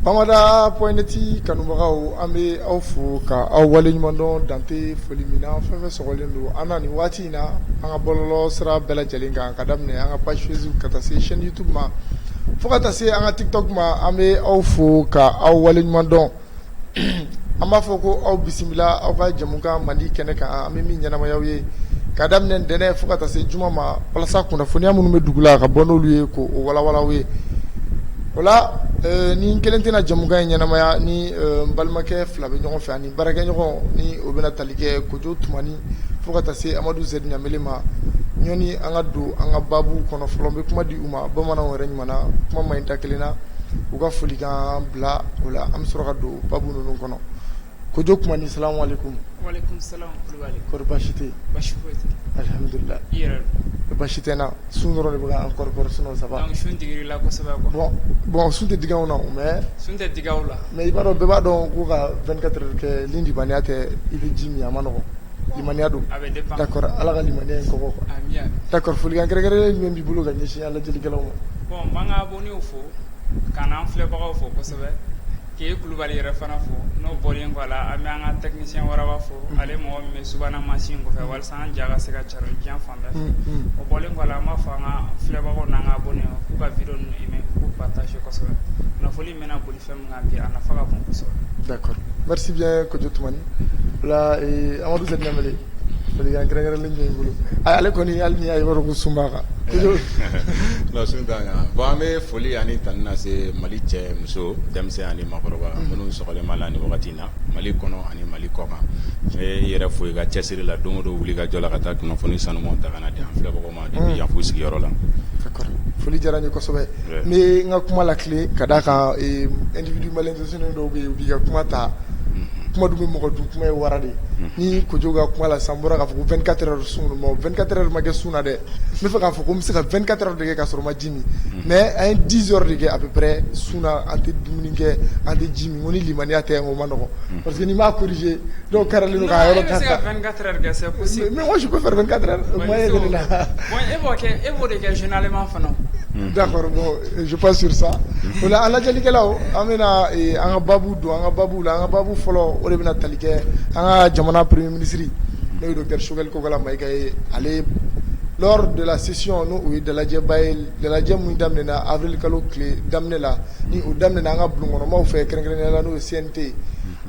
Bamada pointi kanubagaw an bɛ aw fo ka aw waleɲuman dɔn dante foli min na fɛn fɛn sɔgɔlen don an na nin waati in na an ka bɔlɔlɔ sira bɛɛ lajɛlen kan ka daminɛ an ka page Facebook ka taa se chaîne YouTube ma fo ka taa se an ka TikTok ma an bɛ aw fo ka aw waleɲuman dɔn an b'a fɔ ko aw bisimila aw ka jamukan Mali kɛnɛ kan an bɛ min ɲɛnamaya aw ye ka daminɛ ntɛnɛn fo ka taa se juma ma walasa kunnafoniya minnu bɛ dugu la ka bɔ n'olu ye k'o walawala aw ye o la ni kelen tɛna jamukan in ɲɛnamaya ni n balimakɛ fila bɛ ɲɔgɔn fɛ ani baarakɛɲɔgɔn ni o bɛna tali kɛ Kojo Tumani fo ka taa se Amadu Zɛri Ɲamele ma ɲɔni an ka don an ka baabu kɔnɔ fɔlɔ n bɛ kuma di u ma bamananw yɛrɛ ɲuman na kuma ma ɲi da kelen na u ka folikan bila o la an bɛ sɔrɔ ka don baabu ninnu kɔnɔ Kojo Tumani salamu alaikum. Walaikum salam kulubali. Kɔri baasi tɛ yen. Baasi foyi tɛ. Alhamdulilah. I yɛrɛ don. Baasi tɛ n na sun dɔrɔn de bɛ ka an kɔrɔkɔrɔ sinon ça va. Donc sun digir'i la kosɛbɛ quoi. Bon sun tɛ digɛ anw na mais. Sun tɛ digɛ aw la. Mais i b'a dɔn bɛɛ b'a dɔn ko ka 24 heures kɛ limaniya tɛ i bɛ ji min a ma nɔgɔn. Limaniya don. A bɛ dépend. D'accord ala ka limaniya in kɔgɔ quoi. Ami ami. D'accord folikan kɛrɛnkɛrɛnnen jumɛn b'i bolo ka ɲɛsin an lajɛlikɛlaw ma. Bon n b'an ka abonnés fo ka n'an filɛbagaw fo kosɛbɛ. K'e kulubali yɛrɛ fana fo n'o bɔlen kɔ a la an bɛ an ka technicien Waraba fo ale mɔgɔ min bɛ subahana mansin kɔfɛ walasa an ja ka se ka cari diɲɛ fan bɛɛ fɛ o bɔlen kɔ a la an b'a fɔ an ka filɛbagaw n'an ka abonnés k'u ka vidéo ninnu aimer k'u partager kosɛbɛ kunnafoni min bɛna boli fɛn min kan bi a nafa ka bon kosɛbɛ. D'accord merci bien Kojo Tumani o la Amadu Zɛri Ɲamele folikan kɛrɛnkɛrɛnnen jumɛn b'i bolo ale kɔni hali n'i y'a ye i b'a dɔn ko sun b'a kan. Non sun t'an kan bon an bɛ foli ani tani lase Mali cɛ muso denmisɛn ani maakɔrɔba minnu sɔgɔlen b'a la nin wagati in na Mali kɔnɔ ani Mali kɔ kan n bɛ i yɛrɛ fo i ka cɛsiri la don o don wuli ka jɔ la ka taa kunnafoni sanumanw ta ka na di an filɛbagaw ma depuis yan f'u sigiyɔrɔ la. D'accord foli diyara n ye kosɛbɛ n bɛ n ka kuma lakile ka d'a kan individu malintentionnel dɔw bɛ yen u b'i ka kuma ta kuma dun bɛ mɔgɔ dun kuma ye wara de ni Kojo ka kuma la san bɔra k'a fɔ ko 24 heures sun don 24 heures ma kɛ sun na dɛ n bɛ fɛ k'a fɔ ko n bɛ se ka 24 heures de kɛ k'a sɔrɔ n ma ji min mais an ye 10 heures de kɛ à peu près sun na an tɛ dumuni kɛ an tɛ ji min ko ni limaniya tɛ o ma nɔgɔn parce que n'i m'a corriger dɔw karilen don k'a yɔrɔ kan. Non, e bɛ se ka 24 heures kɛ c'est possible. Mais moi je peux faire 24 heures moyen de la. Bon e b'o de kɛ généralement fana. D'accord bon je passe sur ça o la an lajɛlikɛlaw an bɛna an ka baabu don an ka baabu la an ka baabu fɔlɔ o de bɛna tali kɛ an ka jamana premier ministre n'o ye docteur Choguel Kokala Mayiga ye ale lors de la session n'o o ye dalajɛba ye dalajɛ min daminɛna avril kalo tile daminɛ la ni o daminɛna an ka bulonkɔnɔmaw fɛ kɛrɛnkɛrɛnnenya la n'o ye CNT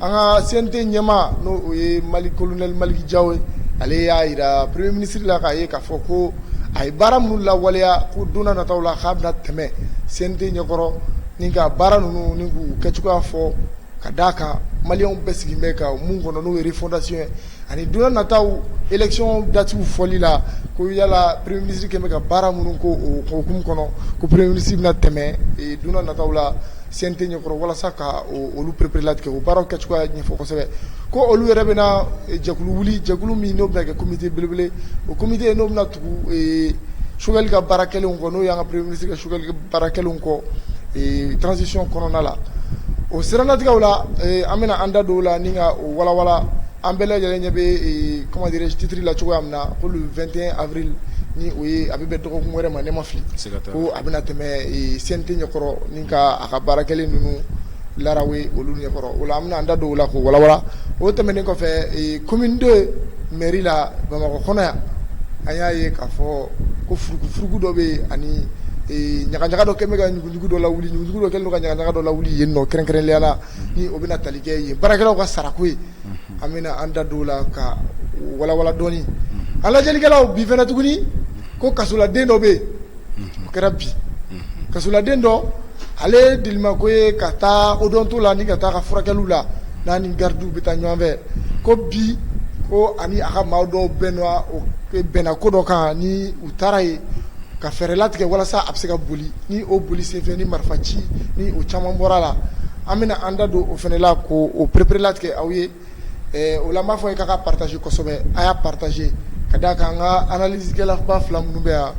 an ka CNT ɲɛmaa n'o o ye colonel Maliki Diawo ye ale y'a jira premier ministre la k'a ye k'a fɔ ko a ye baara minnu lawaleya ko don n'a nataw la k'a bɛna tɛmɛ CNT ɲɛkɔrɔ ni ka baara ninnu ni k'u kɛcogoya fɔ ka d'a kan maliyɛnw bɛɛ sigilen bɛ ka mun kɔnɔ n'o ye refondation ye ani don n'a nataw élection datiw fɔli la ko yala premier ministre kɛlen bɛ ka baara minnu ko o hukumu kɔnɔ ko premier ministre bɛna tɛmɛ don n'a nataw la CNT ɲɛkɔrɔ walasa ka olu perepere-latigɛ o baaraw kɛcogoya ɲɛfɔ kosɛbɛ ko olu yɛrɛ bɛna jɛkulu wuli jɛkulu min n'o bɛna kɛ comité belebele o comité n'o bɛna tugu Choguel ka baarakɛlenw kɔ n'o y'an ka premier ministre ka Choguel ka baarakɛlenw kɔ transition kɔnɔna la o siranatigɛw la an bɛna an da don o la ni ka o walawala an bɛɛ lajɛlen ɲɛ bɛ comment dirais-je titre la cogoya min na ko le 21 avril ni o ye a bɛ bɛn dɔgɔkun wɛrɛ ma ne ma fili ko a bɛna tɛmɛ CNT ɲɛkɔrɔ ni ka a ka baarakɛlen ninnu larawe olu ɲɛkɔrɔ o la an bɛna an da don o la k'o walawala o tɛmɛnen kɔfɛ commune 2 mairie la Bamakɔ kɔnɔ yan an y'a ye k'a fɔ ko furugu dɔ bɛ yen ani ɲagaɲaga dɔ kɛmɛ ka ɲugujugu dɔ lawuli ɲugujugu dɔ kɛlen don ka ɲagaɲaga dɔ lawuli yen nɔ kɛrɛnkɛrɛnnenya la ni o bɛna tali kɛ yen baarakɛlaw ka sarako ye an bɛna an da don o la ka walawala dɔɔni an lajɛlikɛlaw bi fɛnɛ tuguni ko kasoladen dɔ bɛ yen o kɛra bi kasoladen dɔ ale delima ko ye ka taa odonto la ni ka taa ka furakɛliw la n'a ni gardiw bɛ taa ɲɔgɔn fɛ ko bi ko ani a ka maa dɔw bɛnna ko dɔ kan ni u taara ye ka fɛɛrɛ latigɛ walasa a bɛ se ka boli ni o boli senfɛ ni marifa ci ni o caman bɔra la an bɛna an da don o fɛnɛ la k'o prépare latigɛ aw ye o la n b'a fɔ ye k'a ka partage kosɛbɛ a y'a partage ka d'a kan an ka analyse kɛlaba fila minnu bɛ yan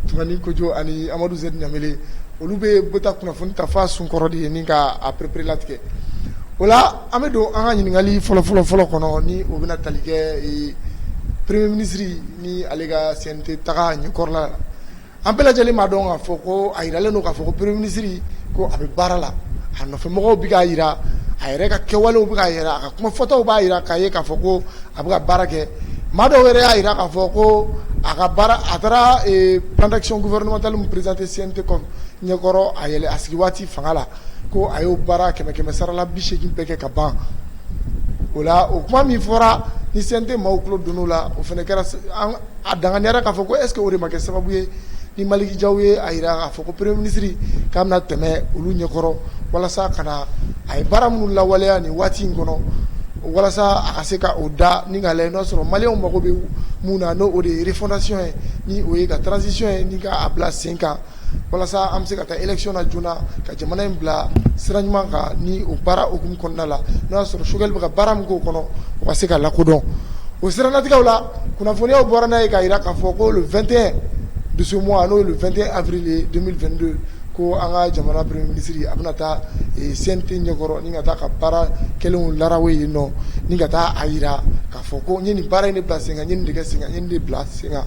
Tumani Kojo ani Amadu Zɛdi Ɲamele olu bɛ taa kunnafoni ta f'a sunkɔrɔ de ye ni ka a prépare latigɛ o la an bɛ don an ka ɲininkali fɔlɔ kɔnɔ ni o bɛna tali kɛ premier ministre ni ale ka CNT taga ɲɛkɔrɔla la an bɛɛ lajɛlen m'a dɔn k'a fɔ ko a yiralen don k'a fɔ ko premier ministre ko a bɛ baara la a nɔfɛmɔgɔw bɛ k'a yira a yɛrɛ ka kɛwalew bɛ k'a yira a ka kuma fɔtaw b'a yira k'a ye k'a fɔ ko a bɛ ka baara kɛ maa dɔw yɛrɛ y'a yira k'a fɔ ko a ka baara a taara plan d'action gouvernemental min présenté CNT ɲɛkɔrɔ a sigi waati fanga la ko a y'o baara 100 sarala 80 bɛɛ kɛ ka ban o la o kuma min fɔra ni CNT maaw tulo donn'o la o fana kɛra a danganiyara k'a fɔ ko est-ce que o de ma kɛ sababu ye ni Maliki Jaw ye a yira k'a fɔ ko premier ministre k'a bɛna tɛmɛ olu ɲɛkɔrɔ walasa ka na a ye baara minnu lawaleya nin waati in kɔnɔ walasa a ka se ka o da ni k'a lajɛ n'o sɔrɔ maliyɛnw mago bɛ mun na n'o o de ye refondation ye ni o ye ka transition ye ni ka a bila sen kan walasa an bɛ se ka taa élection na joona ka jamana in bila sira ɲuman kan ni o baara hukumu kɔnɔna la n'o y'a sɔrɔ Choguel bɛ ka baara min k'o kɔnɔ o ka se ka lakodɔn o siranatigɛw la kunnafoniyaw bɔra n'a ye k'a jira k'a fɔ ko le 21 de ce mois n'o ye le 21 avril 2022 ko an ka jamana premier ministre a bɛna taa CNT ɲɛkɔrɔ ni ka taa ka baara kɛlenw larawe yen nɔ ni ka taa a jira k'a fɔ ko n ye nin baara in de bila sen kan n ye nin de kɛ sen kan n ye nin de bila sen kan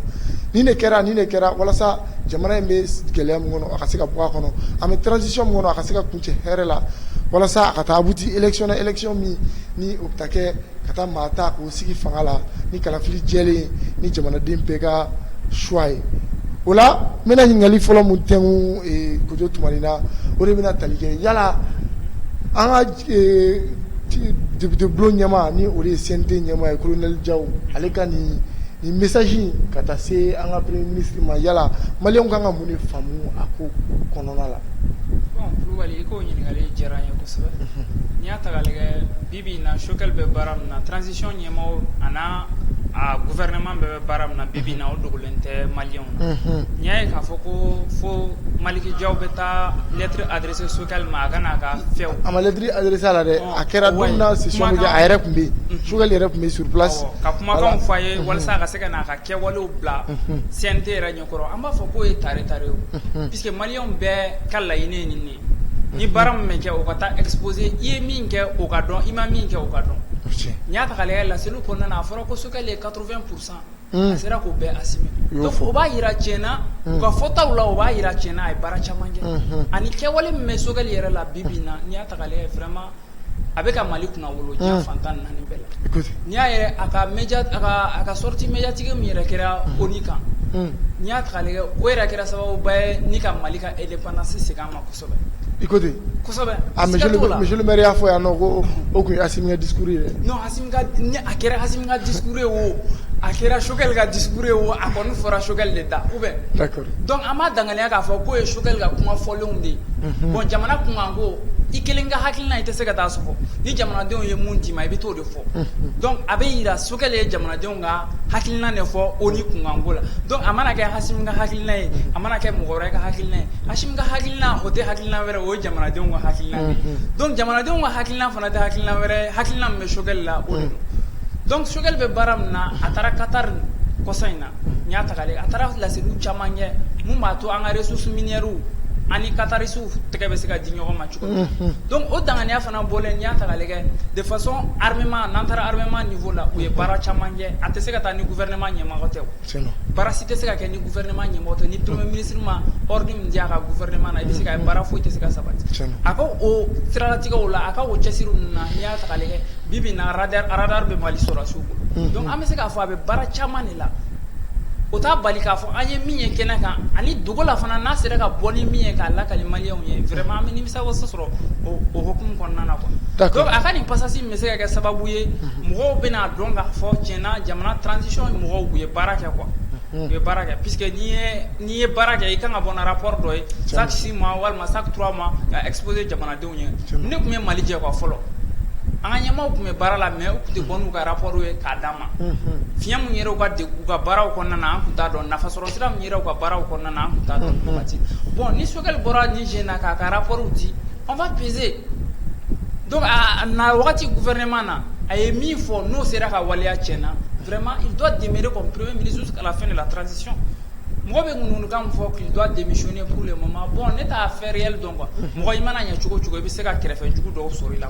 nin de kɛra walasa jamana in bɛ gɛlɛya min kɔnɔ a ka se ka bɔ a kɔnɔ an bɛ transition min kɔnɔ a ka se ka kuncɛ hɛrɛ la walasa a ka taa abuti élection min ni o bɛ taa kɛ ka taa maa ta k'o sigi fanga la ni kalafili jɛlen ni jamanaden bɛɛ ka choix ye o la n bɛna ɲininkali fɔlɔ mun tɛnku Kojo Tumani na o de bɛna tali kɛ yala an ka député bulon ɲɛmaa ni o de ye CNT ɲɛmaa ye colonel Jaw ale ka nin message ka taa se an ka premier ministre ma yala maliyɛnw kan ka mun de faamu a ko kɔnɔna la. Bon Kulubali i k'o ɲininkali diyara n ye kosɛbɛ n'i y'a ta k'a lajɛ bi in na Choguel bɛ baara min na transition ɲɛmaaw a n'a a gouvernement bɛɛ bɛ baara min na bi in na o dogolen tɛ maliyɛnw na n'i y'a ye k'a fɔ ko fo Maliki Jaw bɛ taa lettre adressée Choguel ma a ka n'a ka fɛnw a ma lettre adressée a la dɛ a kɛra don min na session bɛ kɛ a yɛrɛ tun bɛ yen Choguel yɛrɛ tun bɛ sur place ka kumakanw fɔ a ye walasa a ka se ka n'a ka kɛwalew bila CNT yɛrɛ ɲɛkɔrɔ an b'a fɔ k'o ye tare o puisque maliyɛnw bɛɛ ka laɲini ye nin de ye ni baara min bɛ kɛ o ka taa exposé i ye min kɛ o ka dɔn i ma min kɛ o ka dɔn n'i y'a ta k'a lajɛ laseliw kɔnɔna na a fɔra ko Choguel ye 80% a sera k'o bɛɛ assumer donc o b'a jira tiɲɛna u ka fɔtaw la o b'a jira tiɲɛna a ye baara caman kɛ ani kɛwale min bɛ Choguel yɛrɛ la bi in na n'i y'a ta k'a lajɛ vraiment a bɛ ka Mali kunna wolo diɲɛ fan 14 bɛɛ la n'i y'a yɛrɛ a ka sortie médiatique min yɛrɛ kɛra ONU kan n'i y'a ta k'a lajɛ o yɛrɛ kɛra sababuba ye ni ka Mali ka indépendance segin a ma kosɛbɛ. Écoutez, monsieur le maire y'a fɔ yan nɔ ko o kun ye Assimi ka discours ye dɛ. Non a kɛra Assimi ka discours ye o a kɛra Choguel ka discours ye o a kɔni fɔra Choguel de da ou bien. D'accord. Donc an b'a danganiya k'a fɔ k'o ye Choguel ka kuma fɔlenw de ye. Bon jamana kunkan ko i kelen ka hakilina i tɛ se ka taa sɔgɔ ni jamanadenw ye mun d'i ma i bɛ t'o de fɔ donc a bɛ yira Choguel ye jamanadenw ka hakilina de fɔ ONU kunkanko la donc a mana kɛ Assimi ka hakilina ye a mana kɛ mɔgɔ wɛrɛ ka hakilina ye Assimi ka hakilina o tɛ hakilina wɛrɛ o ye jamanadenw ka hakilina de donc jamanadenw ka hakilina fana tɛ hakilina wɛrɛ hakilina min bɛ Choguel la o de don donc Choguel bɛ baara min na a taara Qatar kɔsɔn in na n y'a ta k'a lajɛ a taara laseliw caman kɛ mun b'a to an ka ressources minières ani Qatarisiw tɛgɛ bɛ se ka di ɲɔgɔn ma cogo min donc o danganiya fana bɔlen n'i y'a ta k'a lajɛ de façon armement n'an taara armement niveau la u ye baara caman kɛ a tɛ se ka taa ni gouvernement ɲɛmɔgɔ tɛ o baara si tɛ se ka kɛ ni gouvernement ɲɛmɔgɔ tɛ ni premier ministre ma ordre min di a ka gouvernement na i bɛ se ka baara foyi tɛ se ka sabati a ka o siralatigɛw la a ka o cɛsiriw ninnu na n'i y'a ta k'a lajɛ bi in na radar bɛ Mali sɔrɔsiw bolo donc an bɛ se k'a fɔ a bɛ baara caman de la o t'a bali k'a fɔ an ye min ye kɛnɛ kan ani dogo la fana n'a sera ka bɔ ni min ye k'a lakali maliyɛnw ye vraiment an bɛ nimisa wasa sɔrɔ o hokumu kɔnɔna na quoi. Donc a ka nin passage bɛ se ka kɛ sababu ye mɔgɔw bɛna dɔn k'a fɔ tiɲɛna jamana transition mɔgɔw u ye baara kɛ quoi. U ye baara kɛ puisque n'i ye baara kɛ i kan ka bɔ na rapport dɔ ye chaque 6 mois walima chaque 3 mois ka exposer jamanadenw ye. Ne tun bɛ Mali jɛ quoi fɔlɔ. An ka ɲɛmaaw tun bɛ baara la mais u tun tɛ bɔ n'u ka rapport ye k'a d'an ma. Fiɲɛ mun yɛrɛ u ka baaraw kɔnɔna na an tun t'a dɔn nafasɔrɔ sira mun yɛrɛ u ka baaraw kɔnɔna na an tun t'a dɔn wagati. Bon ni Sogɛl bɔra Niger na k'a ka rapport di on va peser. Donc na wagati gouvernement na a ye min fɔ n'o sera ka waleya tiɲɛna vraiment il doit demeurer comme premier ministre jusqu'à la fin de la transition. Mɔgɔ bɛ ŋununukan min fɔ qu'il doit démissionner pour le moment bon ne t'a fait réel dɔn quoi. Mɔgɔ i mana ɲɛ cogo cogo i bɛ se ka kɛrɛfɛjugu dɔw sɔrɔ i la.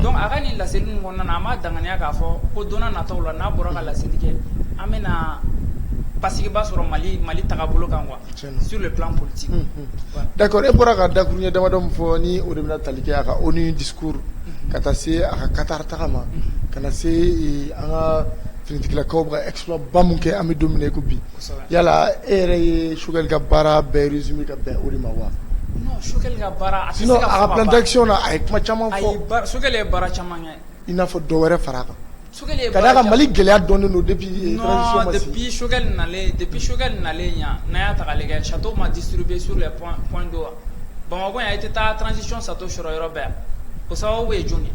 Donc a ka nin laseli ninnu kɔnɔna na an b'a danganiya k'a fɔ ko don n'a nataw la n'a bɔra ka laseli kɛ an bɛna basigiba sɔrɔ Mali tagabolo kan quoi sur le plan politique. D'accord e bɔra ka dakuruɲɛ damadɔ min fɔ ni o de bɛna tali kɛ a ka ONU discours ka taa se a ka Qatar taga ma ka na se an ka finitigilakaw bɛ ka exploit ba mun kɛ an bɛ don min na i ko bi yala e yɛrɛ ye Sogɛl ka baara bɛɛ résumé ka bɛn o de ma wa? Non Sogɛl ka baara a tɛ se sinon ka a ka plan d'action na a ye kuma caman fɔ. Sogɛl ye baara caman kɛ. I n'a fɔ dɔ wɛrɛ fara a kan. Sogɛl ye ka d'a kan Mali gɛlɛya dɔnnen don depuis transition ma se. depuis Sogɛl nalen yan n'a y'a ta k'a lajɛ château ma distribué sur les points d'eau Bamakɔ yan i tɛ taa transition château sɔrɔ yɔrɔ bɛɛ o sababu ye jɔn ye?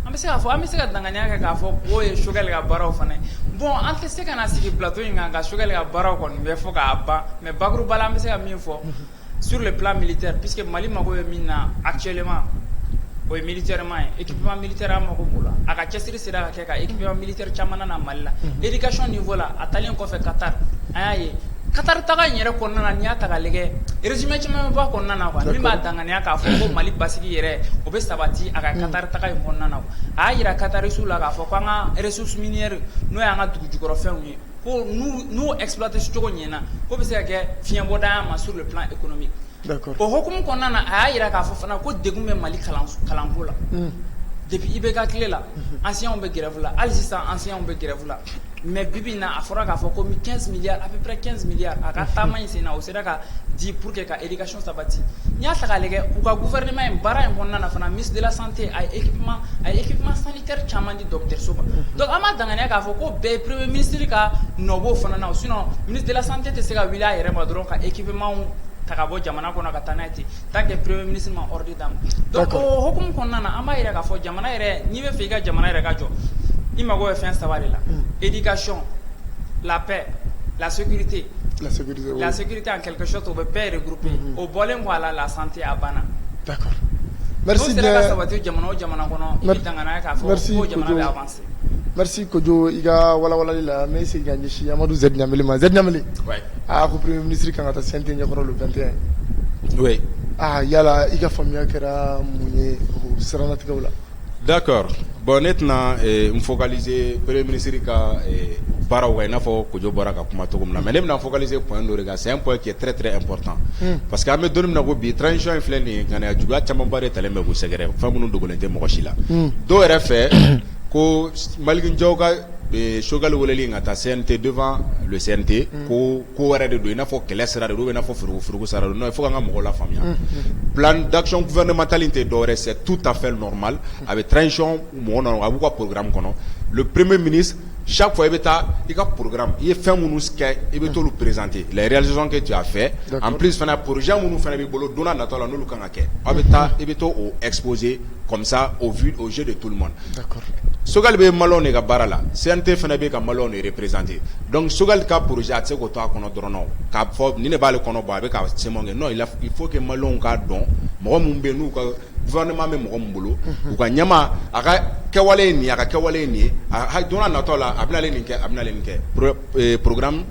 An bɛ se ka danganiya kɛ k'a fɔ k'o ye Sogɛl ka baaraw fana bon an tɛ se ka na sigi plateau in kan ka Sogɛl ka baaraw kɔni bɛ fɔ k'a ban mais bakuruba la an bɛ se ka min fɔ sur le plan militaire puisque Mali mago bɛ min na actuellement o ye militairement ye équipement militaire an mago b'o la a ka cɛsiri sera ka kɛ ka équipement militaire caman na Mali la éducation niveau la a talen kɔfɛ Qatar an y'a ye Qatar taga in yɛrɛ kɔnɔna na n'i y'a ta k'a lajɛ résumé caman bɛ bɔ a kɔnɔna na quoi min b'a danganiya k'a fɔ ko Mali basigi yɛrɛ o bɛ sabati a ka Qatar taga in kɔnɔna na a y'a yira Qatarisiw la k'a fɔ ko an ka ressources minières n'o y'an ka dugujukɔrɔfɛnw ye ko n'u exploité cogo ɲɛna ko bɛ se ka kɛ fiɲɛbɔda y'an ma sur le plan économique. D'accord. O hokumu kɔnɔna na a y'a yira k'a fɔ fana ko degun bɛ Mali kalanko la depuis IBK tile la anciens bɛ grève la hali sisan anciens bɛ grève la mais bibi na a fɔra k'a fɔ ko 15 milliards à peu près 15 milliards a ka taama in sen na o sera ka di pour que ka éducation sabati n'i y'a ta k'a lajɛ u ka gouvernement in baara in kɔnɔna na fana ministre de la santé a ye équipement sanitaire caman di dɔgɔtɔrɔso ma donc an b'a danganiya k'a fɔ ko bɛɛ premier ministre ka nɔbɔ fana na sinon ministre de la santé tɛ se ka wuli a yɛrɛ ma dɔrɔn ka équipement ta ka bɔ jamana kɔnɔ ka taa n'a ye ten tant que premier ministre ma ordre d'a ma donc o hokumu kɔnɔna na an b'a yira k'a fɔ jamana yɛrɛ n'i bɛ fɛ i ka jamana yɛrɛ ka jɔ i mago bɛ fɛn saba de la éducation la paix la sécurité en quelque sorte o bɛ bɛɛ regrouper o bɔlen kɔ a la la santé a banna. D'accord. Merci bien. N'o sera ka sabati jamana o jamana kɔnɔ i bɛ danganiya k'a fɔ ko jamana bɛ avancer. Merci Kojo i ka walawalali la n bɛ segin ka ɲɛsin Amadu Z Ɲameli ma. Z Ɲameli ko premier ministre kan ka taa CNT ɲɛkɔrɔ le 21. Oui. Yala i ka faamuya kɛra mun ye o siranatigɛw la? D'accord. Bon ne tɛna n focaliser premier ministre ka baaraw kan i n'a fɔ Kojo bɔra ka kuma cogo min na mais ne bɛna focaliser point dɔ de kan c'est un point qui est très très important parce que an bɛ don min na ko bi transition in filɛ nin ye ŋaniya juguya camanba de talen bɛ k'u sɛgɛrɛ fɛn minnu dogolen tɛ mɔgɔ si la dɔw yɛrɛ fɛ ko Malikinjɔw ka Sogɛl weleli ka taa CNT devant le CNT ko wɛrɛ de don i n'a fɔ kɛlɛ sira de don ou bien i n'a fɔ furugu sira de don non il faut k'an ka mɔgɔw la faamuya plan d'action gouvernemental in tɛ dɔwɛrɛ c'est tout à fait normal a bɛ transition mɔgɔ na a b'u ka programme kɔnɔ le premier ministre chaque fois i bɛ taa i ka programme i ye fɛn minnu kɛ i bɛ t'olu présenter les réalisations que tu as fait en plus fana projet minnu fana b'i bolo don n'a nataw la n'olu kan ka kɛ aw bɛ taa i bɛ t'o exposer comme ça au jeu de tout le monde. D'accord. Sogɛl bɛ maliyɛnw de ka baara la CNT fana bɛ ka maliyɛnw de représenter donc Sogɛl ka projet a tɛ se k'o to a kɔnɔ dɔrɔn k'a fɔ ni ne b'ale kɔnɔ bɔ a bɛ ka sɛmɔn kɛ non il faut que maliyɛnw k'a dɔn mɔgɔ min bɛ yen n'u ka gouvernement bɛ mɔgɔ min bolo u ka ɲɛma a ka kɛwale ye nin ye a ka kɛwale ye nin ye don n'a nataw la a bɛn'ale nin kɛ a bɛn'ale nin kɛ programme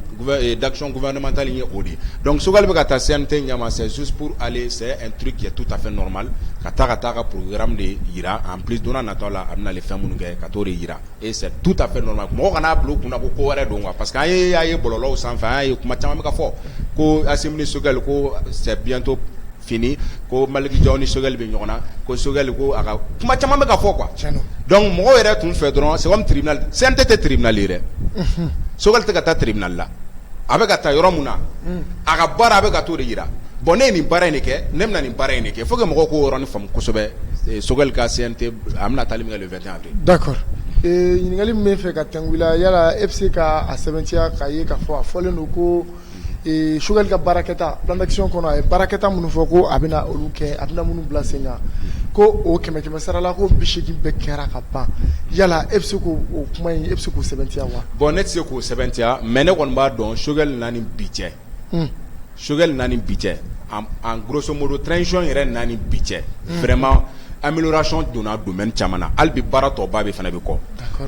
d'action gouvernementale in ye o de ye donc Sogɛl bɛ ka taa CNT ɲɛma c'est juste pour aller c'est un truc qui est tout à fait normal ka taa ka programme de yira en plus don n'a nataw la a bɛn'ale fɛn minnu kɛ ka t'o de yira et c'est tout à fait normal mɔgɔ kana bila u kunna ko wɛrɛ don quoi parce que an y'a ye bɔlɔlɔw sanfɛ an y'a ye kuma caman bɛ ka fɔ ko Assimi Sogɛl ko c'est bientôt fini ko Malikinjɔw ni Sogɛl bɛ ɲɔgɔn na ko Sogɛl ko a ka kuma caman bɛ ka fɔ quoi donc mɔgɔw yɛrɛ tun fɛ dɔrɔn c'est comme tribunal CNT tɛ tribunal ye dɛ Sogɛl tɛ ka taa tribunal la a bɛ ka taa yɔrɔ mun na a ka baara a bɛ ka t'o de yira bon ne ye nin baara in de kɛ ne bɛna nin baara in de kɛ faut que mɔgɔw k'o yɔrɔnin faamu kosɛbɛ Sogɛl ka CNT a bɛna taali min kɛ le 21 avril. D'accord. Ɲininkali min bɛ fɛ ka tɛnkuwila yala e bɛ se ka a sɛbɛntiya k'a ye k'a fɔ a fɔlen don ko Sogɛl ka baarakɛta plan d'action kɔnɔ a ye baarakɛta minnu fɔ ko a bɛna olu kɛ a bɛna minnu bila sen kan ko o 100 sara la ko 80 bɛɛ kɛra ka ban yala e bɛ se k'o kuma in e bɛ se k'o sɛbɛntiya wa. Bon ne tɛ se k'o sɛbɛntiya mais ne kɔni b'a dɔn Sogɛl na ni bi cɛ Sogɛl na ni bi cɛ en grosso modo transition yɛrɛ na ni bi cɛ vraiment amélioration donna domaine caman na hali bi baara tɔba bɛ fana bɛ kɔ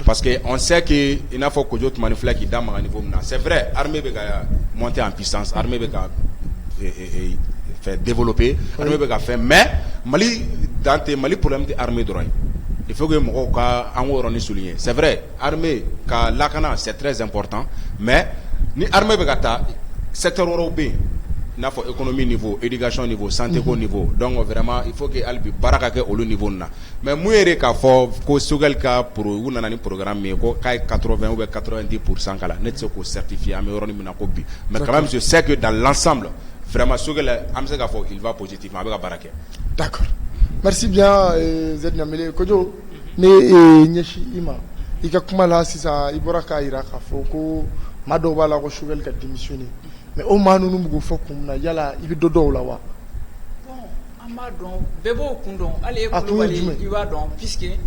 parce que on sait que i n'a fɔ Kojo Tumani filɛ k'i da maga niveau min na c'est vrai armée bɛ ka monter en puissance armée bɛ ka fait développer armée bɛ ka fɛn mais Mali dan tɛ Mali problème tɛ armée dɔrɔn ye il faut que mɔgɔw ka an k'o yɔrɔnin souligner c'est vrai armée ka lakana c'est très important mais ni armée bɛ ka taa secteur wɛrɛw bɛ yen i n'a fɔ économie niveau éducation niveau santé ko niveau donc vraiment il faut que hali bi baara ka kɛ olu niveau na mais mun yɛrɛ k'a fɔ ko Sogɛl ka u nana ni programme min ye ko k'a ye 80 ou bien 90% k'a la ne tɛ se k'o certifier an bɛ yɔrɔnin min na ko bi mais quand même je sais que dans l'ensemble vraiment Sogɛl an bɛ se k'a fɔ il va positivement a bɛ ka baara kɛ. D'accord. Merci bien Z Ɲamele. Kojo ne ɲɛsin i ma i ka kuma la sisan i bɔra k'a jira k'a fɔ ko maa dɔw b'a la ko Sogɛl ka démissionner mais o maa ninnu bɛ k'o fɔ kun min na yala i bɛ dɔ dɔw la wa. Bon an b'a dɔn bɛɛ b'o kun dɔn hali e Kulubali i b'a dɔn puisque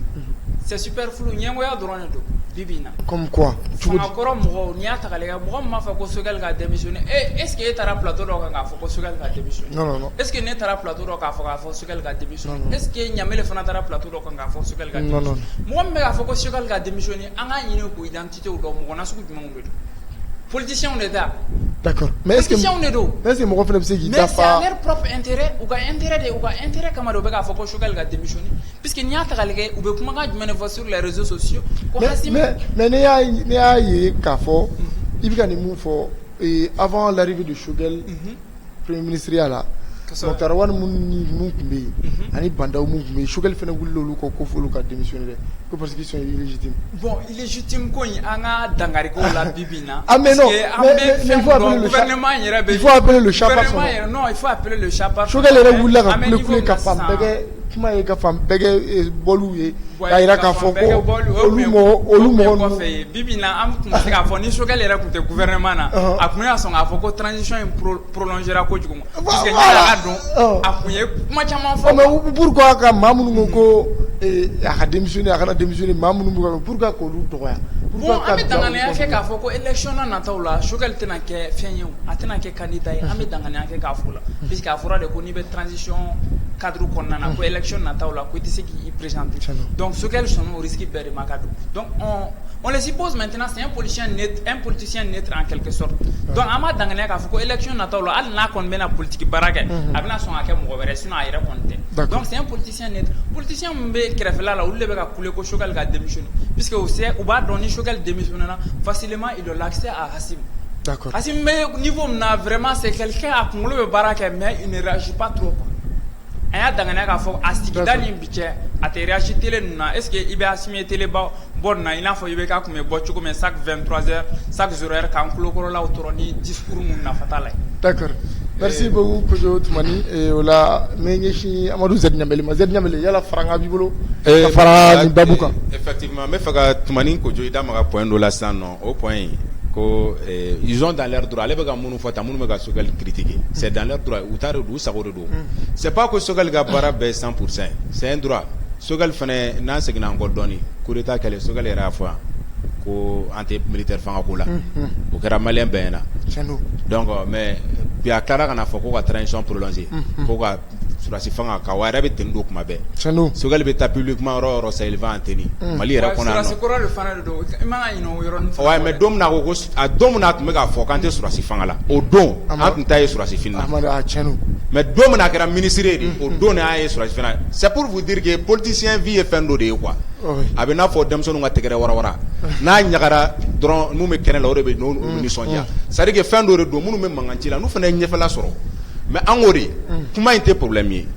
c'est super flou ɲɛngoya dɔrɔn de don bi bi in na. Comme quoi. Fanga kɔrɔ mɔgɔw n'i y'a ta k'a lajɛ mɔgɔ min b'a fɔ ko Sogɛl ka démissionner est ce que e taara plateau dɔ kan k'a fɔ ko Sogɛl ka démissionner. Non non non. Est ce que ne taara plateau dɔ k'a fɔ Sogɛl ka démissionner. Est ce que Ɲamele fana taara plateau dɔ kan k'a fɔ Sogɛl ka démissionner. Non non. Mɔgɔ min bɛ k'a fɔ ko Sogɛl ka démissionner an k'a ɲini k'o identité dɔn mɔgɔ nasugu jumɛnw de don. Politiciens de ta. D'accord. Mais est-ce que mɔgɔ fana bɛ se k'i dafa. Mais c'est à leur propre intérêt u ka intérêt kama de u bɛ k'a fɔ ko Sogɛl ka démissionner puisque n'i y'a ta k'a lajɛ u bɛ kumakan jumɛn de fɔ sur les réseaux sociaux. Mais ne y'a ye k'a fɔ i bɛ ka nin mun fɔ avant l'arrivée de Sogɛl premier ministériel la Mɔkutari Wade mun tun bɛ yen ani Bandaw mun tun bɛ yen Sogɛl fana wulila olu kɔ ko f'olu ka démissionner dɛ ko parce qu'ils sont illégitimes. Bon illégitime ko in an ka dangari ko la bi bi in na. Ah mais non mais il faut appeler le gouvernement yɛrɛ bɛ. Il faut appeler le chat par son nom. Non il faut appeler le chat par son nom. Sogɛl yɛrɛ wulila ka kule ka fan bɛɛ kɛ kuma ye ka fan bɛɛ kɛ bɔliw ye k'a jira k'a fɔ ko olu mɔgɔ kɔfɛ bi bi in na an tun bɛ se k'a fɔ ni Sogɛl yɛrɛ tun tɛ gouvernement na a tun y'a sɔn k'a fɔ ko transition in prolongera kojugu parce que ɲɛna dɔn a tun ye kuma caman fɔ. Mais pourquoi ka maa minnu ko a ka démissionner a kana démissionner maa minnu bɛ ka pourquoi k'olu dɔgɔya. Bon an bɛ danganiya kɛ k'a fɔ ko élection na nataw la Sogɛl tɛna kɛ fɛn ye o a tɛna kɛ candidat ye an bɛ danganiya kɛ k'a fɔ la puisque a fɔra de ko n'i bɛ transition cadre kɔnɔna na ko élection nataw la ko i tɛ se k'i présenter donc Sogɛl sɔnna o risque bɛɛ de ma ka don donc on le suppose maintenant c'est un politicien neutre en quelque sorte donc an b'a danganiya k'a fɔ ko élection nataw la hali n'a kɔni bɛna politique baara kɛ a bɛna sɔn ka kɛ mɔgɔ wɛrɛ sinon a yɛrɛ kɔni tɛ donc c'est un politicien neutre politicien min bɛ kɛrɛfɛla la olu de bɛ ka kule ko Sogɛl ka démissionner puisque u b'a dɔn ni Sogɛl démissionner na facilement il a l'accès à Hassim. D'accord. Hassim bɛ niveau min na vraiment c'est quelqu'un a kunkolo bɛ baara kɛ mais il ne réagit pas trop quoi. An y'a danganiya k'a fɔ a sigida ni bi cɛ a tɛ réagir télé ninnu na est ce que i bɛ Hassim ye télé bɔ nin na i n'a fɔ i bɛ k'a kun bɛ bɔ cogo min chaque 23h chaque 0h k'an kulokɔrɔlaw tɔrɔ ni discours mun nafata la ye. D'accord. Merci beaucoup Kojo Tumani o la n bɛ ɲɛsin Amadu Z Ɲamele ma Z Ɲamele yala faranga b'i bolo ka fara nin babu kan. Effectivement n bɛ fɛ ka Tumani Kojo i da maga point dɔ la sisan nɔ o point ko ils ont dans leur droit ale bɛ ka minnu fɔ tan minnu bɛ ka Sogɛl critiquer c'est dans leur droit u ta de don u sago de don c'est pas que Sogɛl ka baara bɛɛ 100% c'est un droit Sogɛl fana n'an seginna an kɔ dɔɔni coup d'état kɛlɛ Sogɛl yɛrɛ y'a fɔ yan ko an tɛ militaire fanga ko la o kɛra maliyɛn bɛɛ ɲɛna donc mais bi a tilara ka na fɔ ko ka transition prolonger ko ka surasi fanga ka wa yɛrɛ bɛ tenir don kuma bɛɛ Sogɛl bɛ taa publiquement yɔrɔ o yɔrɔ ça il va en tenir Mali yɛrɛ kɔnɔ yan nɔ surasi kɔrɔ de fana de don i man ka ɲinɛ o yɔrɔnin fana ouais mais don min na ko a don min na a tun bɛ k'a fɔ k'an tɛ surasi fanga la o don an tun ta ye surasi fini na mais don min na a kɛra ministre ye de o don de an ye surasi fini na c'est pour vous dire que politicien vie ye fɛn dɔ de ye quoi a bɛ n'a fɔ denmisɛnninw ka tɛgɛrɛ warawara n'a ɲagara dɔrɔn mun bɛ kɛnɛ la o de bɛ n'o nisɔndiya c'est à dire que fɛn dɔ de don minnu bɛ mankan ci la n'u fana ye ɲɛfɛla sɔrɔ mais an k'o de kuma in tɛ problème ye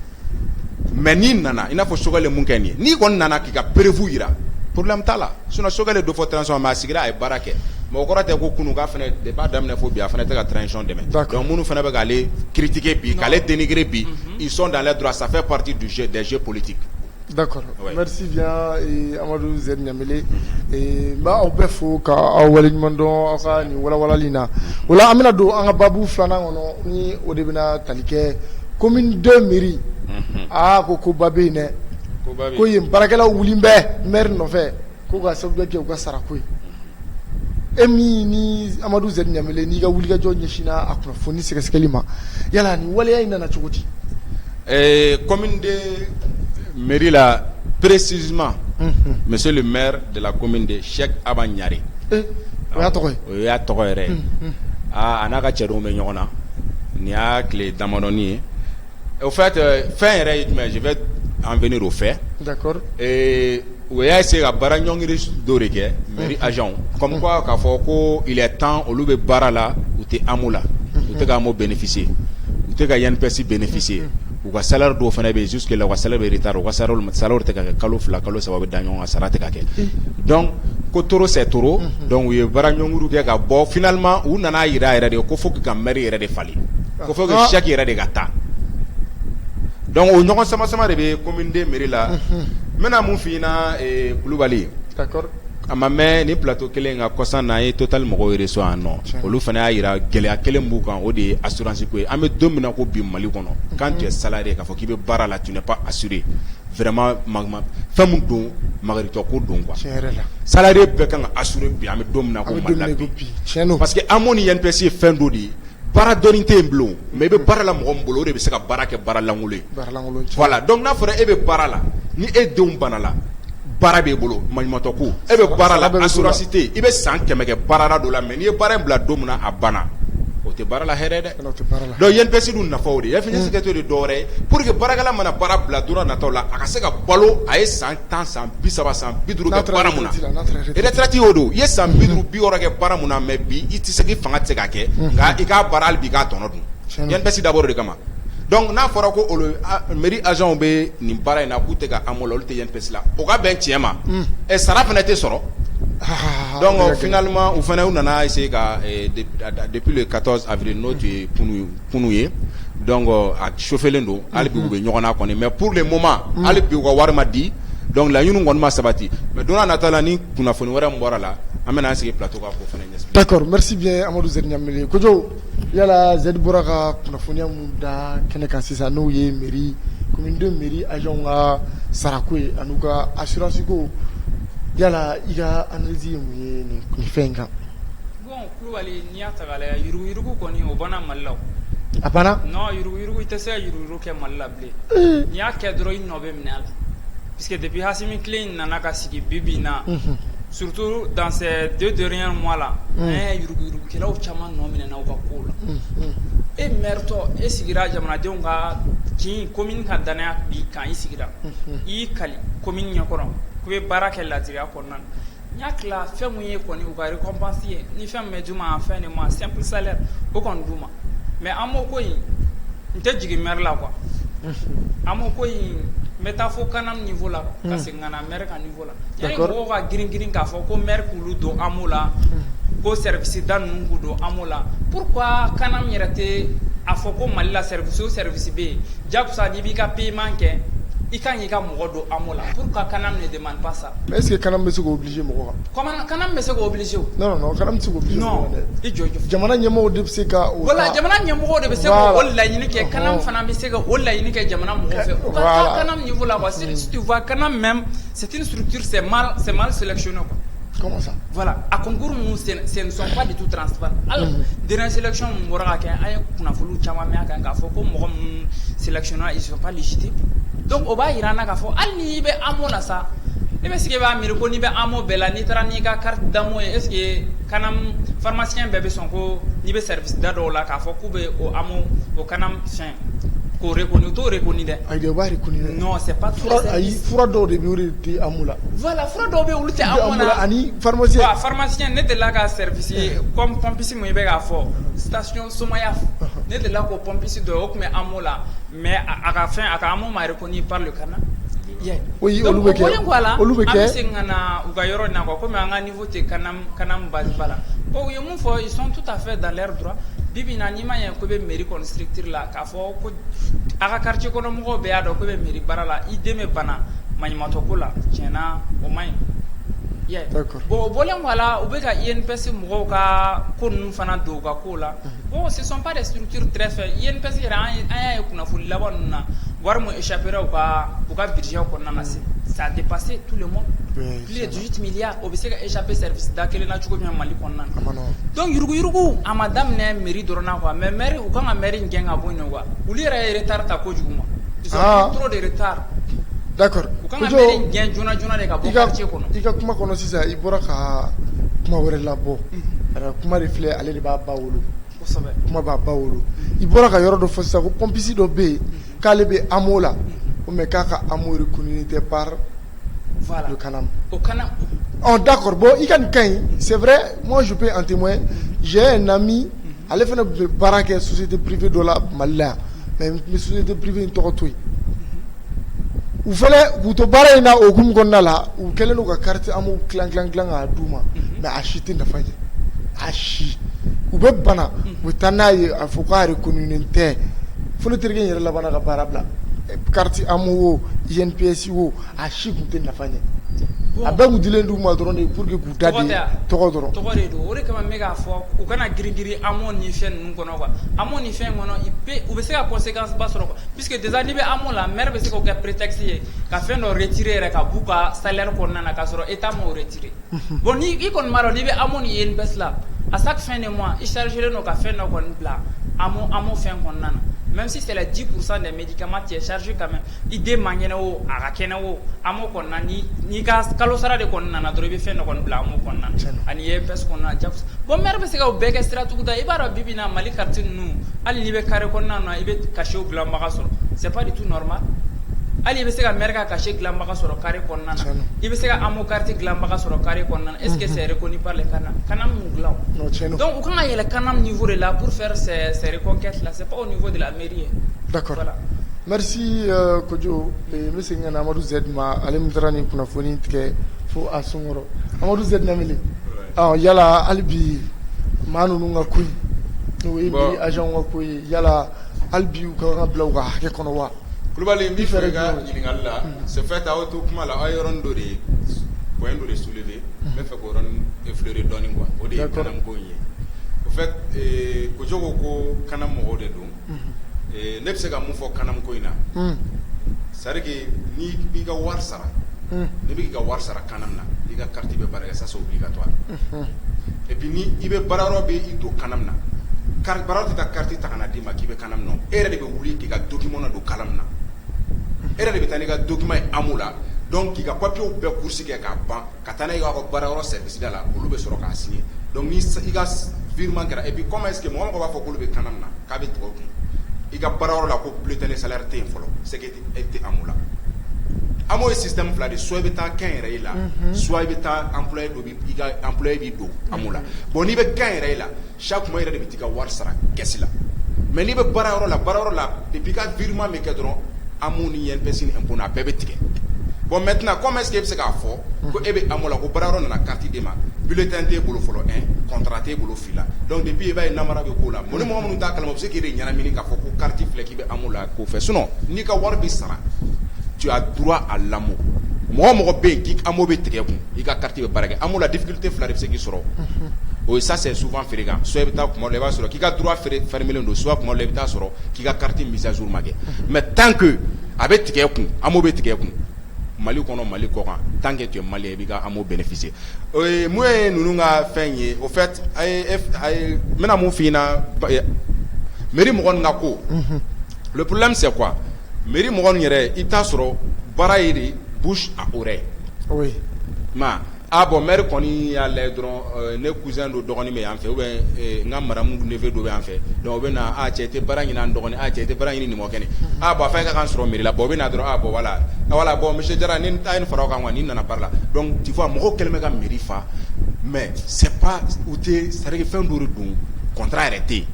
mais n'i nana i n'a fɔ Sogɛl ye mun kɛ nin ye n'i kɔni nana k'i ka prévu jira problème t'a la sinon Sogɛl ye dɔ fɔ transition mais a sigira a ye baara kɛ mais o kɔrɔ tɛ ko kunu k'a fana de b'a daminɛ fo bi a fana tɛ ka transition dɛmɛ donc minnu fana bɛ k'ale critiquer bi k'ale dénigrer bi ils sont dans les droits, ça fait partie du jeu des jeux politiques. D'accord. Ouais. Merci bien Amadou Zed Niamele. Ba aw bɛɛ fo ka aw waleɲuman dɔn aw ka nin walawalali na. O la an bɛna don an ka babu filanan kɔnɔ ni o de bɛna tali kɛ commune 2 mairie. Ko ba bɛ yen dɛ. Ko yen baarakɛlaw wulilen bɛ maire nɔfɛ ko ka sababu kɛ u ka sarako ye. E min ni Amadou Zed Niamele n'i ka wulikajɔ ɲɛsinna a kunnafoni sɛgɛsɛgɛli ma yala nin waleya in nana cogo di? Commune de mairie là précisément monsieur le maire de la commune de Cheikh Abanyari. O y'a tɔgɔ ye? O y'a tɔgɔ yɛrɛ ye. A n'a ka cɛdenw bɛ ɲɔgɔn na nin y'a tile damadɔni ye. Au fait fɛn yɛrɛ ye jumɛn je vais en venir au fait. D'accord. O y'a essayé ka baara ɲɔngiri dɔ de kɛ mairie agent comme quoi k'a fɔ ko il est temps olu bɛ baara la u tɛ AMO la u tɛ ka AMO bénéficier u tɛ ka INPS bénéficier u ka salaire dɔw fana bɛ yen jusque là u ka salaire bɛ retard u ka salaire tɛ ka kɛ kalo 2 kalo 3 bɛ da ɲɔgɔn kan sara tɛ ka kɛ donc ko toro c'est toro donc u ye baara ɲɔngiriw kɛ ka bɔ finalement u nana yira yɛrɛ de ko faut que ka mairie yɛrɛ de falen ko faut que Cheikh yɛrɛ de ka taa donc o ɲɔgɔn sama de bɛ commune de mairie la n bɛna mun f'i ɲɛna Kulubali. D'accord. A ma mɛn ni plateau kelen ka kɔsan na ye total mɔgɔw yɛrɛ sɔn yan nɔ olu fana y'a yira gɛlɛya kelen b'u kan o de ye assurance ko ye an bɛ don min na ko bi Mali kɔnɔ quand tu es salarié k'a fɔ k'i bɛ baara la tu n'es pas assuré vraiment fɛn mun don magaritɔ ko don quoi salarié bɛɛ kan ka assuré bi an bɛ don min na ko Mali la bi parce que AMO ni INPS ye fɛn dɔ de ye baara dɔɔni tɛ yen bilen mais i bɛ baara la mɔgɔ min bolo o de bɛ se ka baara kɛ baara lankolon ye voilà donc n'a fɔra e bɛ baara la ni e denw bana la baara b'e bolo maɲumatɔ ko e bɛ baara la assurance tɛ yen i bɛ san 100 kɛ baara dɔ la mais n'i ye baara in bila don min na a banna o tɛ baara la hɛrɛ dɛ donc INPS dun nafa o de ye FNSS kɛtɔ de dɔwɛrɛ ye pour que baarakɛla mana baara bila don nataw la a ka se ka balo a ye san 10 san 30 san 50 kɛ baara mun na retraite y'o don i ye san 50 60 kɛ baara mun na mais bi i tɛ se k'i fanga tɛ se k'a kɛ nka i k'a baara hali bi i k'a tɔnɔ dun INPS dabɔ o de kama donc n'a fɔra ko mairie agent bɛ nin baara in na k'u tɛ ka AMO la olu tɛ INPS la o ka bɛn tiɲɛ ma sara fana tɛ sɔrɔ donc finalement u fana u nana essayer ka depuis le 14 avril n'o tun ye kunu ye donc a chauffelen don hali bi u bɛ ɲɔgɔn na kɔni mais pour le moment hali bi u ka wari ma di donc laɲiniw kɔni ma sabati mais don n'a nata la ni kunnafoni wɛrɛ min bɔra la an bɛna an sigi plateau kan k'o fana ɲɛsigi. D'accord, merci bien Amadou Zed Niamele. Kojo yala Zed bɔra ka kunnafoniya mun da kɛnɛ kan sisan n'o ye mairie commune 2 mairie agent ka sarako ye an'u ka assurance ko yala i ka analyse ye mun ye nin fɛn in kan? Bon Kulubali n'i y'a ta k'a lajɛ yuruguyurugu kɔni o banna Mali la o. A banna? Non yuruguyurugu i tɛ se ka yuruguyurugu kɛ Mali la bilen. N'i y'a kɛ dɔrɔn i nɔ bɛ minɛ a la puisque depuis Hasimi tile in nana ka sigi bi bi in na surtout dans ces 2 derniers mois là an ye yuruguyurugukɛlaw caman nɔ minɛna u ka kow la e maire tɔ e sigira jamanadenw ka kin commune ka danaya bi kan i sigira i y'i kali commune ɲɛkɔrɔ k'u bɛ baara kɛ ladiriya kɔnɔna na n y'a tila fɛn mun ye kɔni u ka récompense ye ni fɛn min bɛ d'u ma fɛn de ma simple salaire o kɔni d'u ma mais AMO ko in n tɛ jigin maire la quoi AMO ko in n bɛ taa fo kanam niveau la ka segin ka na maire ka niveau la yanni mɔgɔw ka girin k'a fɔ ko maire k'olu don AMO la ko service da ninnu k'u don AMO la pourquoi kanam yɛrɛ tɛ a fɔ ko Mali la service o service bɛ yen jakosa n'i b'i ka paiement kɛ i kan k'i ka mɔgɔ don AMO la pourquoi kanam ne demande pas ça? Mais est-ce que kanam bɛ se k'obliger mɔgɔ kan? Comment kanam bɛ se k'obliger o? Non kanam tɛ se k'obliger non i jɔ jamana ɲɛmɔgɔw de bɛ se ka o voilà jamana ɲɛmɔgɔw de bɛ se k'o laɲini kɛ kanam fana bɛ se ka o laɲini kɛ jamana mɔgɔw fɛ o ka taa kanam niveau la quoi si tu vois kanam même c'est une structure c'est mal sélectionné quoi. Comment ça? Voilà, à concours nous ce ne sont pas du tout transparents. Alors, dernière sélection on aura qu'un kunnafoni caman mɛ kan k'a fɔ ko mɔgɔ minnu sélectionnés ils sont pas légitimes. Donc o b'a yira an na k'a fɔ hali n'i bɛ AMO la sa e bɛ sigi e b'a miiri ko n'i bɛ AMO bɛɛ la n'i taara n'i ka carte d'AMO ye est ce que kanam pharmacien bɛɛ bɛ sɔn ko n'i bɛ service da dɔw la k'a fɔ k'u bɛ o AMO o kanam fɛn k'o reconnu o t'o reconnu dɛ. Ayi de o b'a reconnu dɛ. Non c'est pas tout. Ayi fura dɔw de bɛ yen o de tɛ AMO la. Voilà fura dɔw bɛ yen olu tɛ AMO la ani pharmacien. Wa pharmacien ne delila ka service ye comme pompiste mun i bɛ k'a fɔ station Somaya ne delila k'o pompiste dɔ ye o tun bɛ AMO la mais a ka fɛn a ka AMO ma reconnu par le canal. Oui, olu bɛ kɛ an bɛ segin ka na u ka yɔrɔ in na quoi comme an ka niveau tɛ kanam base ba la Bon, ils sont tout à fait dans leur droit. Bibi Nanima y a un mairie constructeur là, qu'a fait à la quartier qu'on a mouillé béat au mairie barala, idée me bana, manimatokula, tiena, au moins. D'accord. Bon, voilà, au béga INPC Mouroka, Konun Fana Doga Kola. Bon, ce ne sont pas des structures très faibles. INPC est un foule là-bas, voir moi échapper au budget qu'on a massé. Ça a dépassé tout le monde. Plus de 18 milliards, au béga échappé service d'accueil naturel bien Mali qu'on a. Donc, Yurugu, à madame n'est mairie d'Orona, mais mairie ou quand la mairie n'est pas bonne, ou lire un retard à Kojuma. Ils ont trop de retard. D'accord. Ika kuma kono sisa I bora ka kuma wɛrɛ labɔ kuma de filɛ ale de b'a ba wolo kuma b'a ba wolo I bora ka yɔrɔ dɔ fɔ sisan ko pompisi dɔ bɛ yen k'ale bɛ amo la mais k'a ka amo reconnu tɛ par le Canam. D'accord. Bon, I ka nin ka ɲi c'est vrai, moi je peux en témoigner. J'ai un ami ale fana bɛ baara kɛ société privée dɔ la Mali la mais société privée in tɔgɔ to yen. U fɛnɛ k'u to baara in na okumu kɔnɔna la u kɛlen don ka carte amu dilan k'a d'u ma mais a si tɛ nafa ɲɛ a si u bɛ bana u bɛ taa n'a ye a fɔ k'a reconnu tɛ fo ne terikɛ in yɛrɛ labanna ka baara bila carte amu wo INPS wo a si tun tɛ nafa ɲɛ a bɛɛ kun dilen d'u ma dɔrɔn de pour que k'u da di tɔgɔ dɔrɔn tɔgɔ de don o de kama n bɛ k'a fɔ u kana girin amu ni fɛn ninnu kɔnɔ quoi amu ni fɛn kɔnɔ u bɛ se ka conséquence ba sɔrɔ quoi puisque déjà n'i bɛ amu la maire bɛ se k'o kɛ prétexte ye ka fɛn dɔ retirer yɛrɛ ka b'u ka salaire kɔnɔna na k'a sɔrɔ état m'o retirer bon ni I kɔni b'a dɔn n'i bɛ amu ni INPS la à chaque fin de mois I chargelen don ka fɛn dɔ kɔni bila amu fɛn kɔnɔna na même si c'est les 10% des médicaments qui est chargé quand même I den man kɛnɛ o a ka kɛnɛ o amu kɔnɔna n'i ka kalo sara de kɔnɔna na dɔrɔn I bɛ fɛn dɔ kɔni bila amu kɔnɔna na ani INPS kɔnɔna na bon maire bɛ se ka o bɛɛ kɛ siratugu da I b'a dɔn bibi na Mali quartier ninnu hali n'i bɛ carré kɔnɔna na I bɛ cachet dilanbaga sɔrɔ c'est pas du tout normal hali I bɛ se ka maire ka cachet dilanbaga sɔrɔ carré kɔnɔna na I bɛ se ka amu carte dilanbaga sɔrɔ carré kɔnɔna na est-ce que c'est reconnu par les Canam m'u dilan donc u kan ka yɛlɛ Canam niveau de là pour faire ces reconquêtes là c'est pas au niveau de la mairie. D'accord. Voilà. Merci Kojo. N bɛ segin ka na Amadou Z ma ale min taara nin kunnafoni tigɛ fo a sunkɔrɔ Amadou Z Namili yala hali bi maa ninnu ka ko n'o ye mairie agent ka ko ye yala hali bi u ka kan bila u ka hakɛ kɔnɔ wa. Kulubali n b'i fɛ ka ɲininkali la c'est fait aw to kuma la aw ye yɔrɔnin dɔ de point dɔ de soulever n bɛ fɛ k'o yɔrɔnin effleurer dɔɔnin quoi o de ye Canam ko in ye au fait Kojo ko Canam mɔgɔw de don ne bɛ se ka mun fɔ Canam ko in na c'est à dire que n'i b'i ka wari sara n'i bɛ k'i ka wari sara Canam na I ka carte bɛ baara kɛ ça c'est obligatoire et puis ni I bɛ baara yɔrɔ bɛ I don Canam na baara tɛ taa carte ta ka na d'i ma k'i bɛ Canam nɔ e yɛrɛ de bɛ wuli k'i ka document na don Canam na e yɛrɛ de bɛ taa n'i ka document ye amu la donc k'i ka papiers bɛɛ course kɛ k'a ban ka taa n'a ye ka baara yɔrɔ service da la olu bɛ sɔrɔ k'a signer donc ni I ka virement kɛra et puis comment est-ce que mɔgɔ b'a fɔ k'olu bɛ Canam na k'a bɛ tigɛ o kun I ka baara yɔrɔ la ko bulletin de salaire tɛ yen fɔlɔ c'est que e tɛ amu la amu ye système fila de soit I bɛ taa kɛnyɛrɛye la soit I bɛ taa employé dɔ I ka employé b'i don amu la bon n'i bɛ kɛnyɛrɛye la chaque mois yɛrɛ de bɛ t'i ka wari sara caisse la mais n'i bɛ baara yɔrɔ la depuis ka virement bɛ kɛ dɔrɔn amu ni INPS ni impôt a bɛɛ bɛ tigɛ bon maintenant comment est-ce que e bɛ se k'a fɔ ko e bɛ amu la ko baara yɔrɔ nana carte d'e ma bulletin t'e bolo fɔlɔ contrat t'e bolo fila donc depuis I b'a ye namara bɛ k'o la mun ni mɔgɔ minnu t'a kalama u bɛ se k'e de ɲɛnamini k'a fɔ ko carte filɛ k'i bɛ amu la k'o fɛ sinon n'i ka wari bɛ sara tu as droit à l'amour mɔgɔ bɛ yen k'i amu bɛ tigɛ kun I ka carte bɛ baara kɛ amu la difficulté fila de bɛ se k'i sɔrɔ o ça c'est souvent fréquent soit I bɛ taa kuma dɔ la I b'a sɔrɔ k'i ka droit fermelen don soit kuma dɔ la I bɛ taa sɔrɔ k'i ka carte mise à jour ma kɛ mais tant que a bɛ tigɛ kun amu bɛ tigɛ kun Mali kɔnɔ Mali kɔ kan tant que tu es malien I b'i ka amu bénéficier mun ye ninnu ka fɛn ye au fait n bɛna mun f'i ɲɛna mairie mɔgɔ ninnu ka ko le problème c'est quoi mairie mɔgɔ ninnu yɛrɛ I bɛ taa sɔrɔ baara ye de bouche à oreille oui ma bon maire kɔni y'a lajɛ dɔrɔn ne cousin dɔ dɔgɔnin bɛ yan fɛ ou bien n ka madamu neveu dɔ bɛ yan fɛ donc o bɛ na cɛ I tɛ baara ɲini an dɔgɔnin cɛ I tɛ baara ɲini nin mɔkɛ nin bon a fɛn ka kan sɔrɔ mairie la bon o bɛ na dɔrɔn bon voilà bon monsieur Jara ni ta ye nin fara o kan quoi ni nana baara la donc tu vois mɔgɔw kɛlen bɛ ka mairie fa mais c'est pas u tɛ c'est à dire que fɛn dɔ de don contrat yɛrɛ tɛ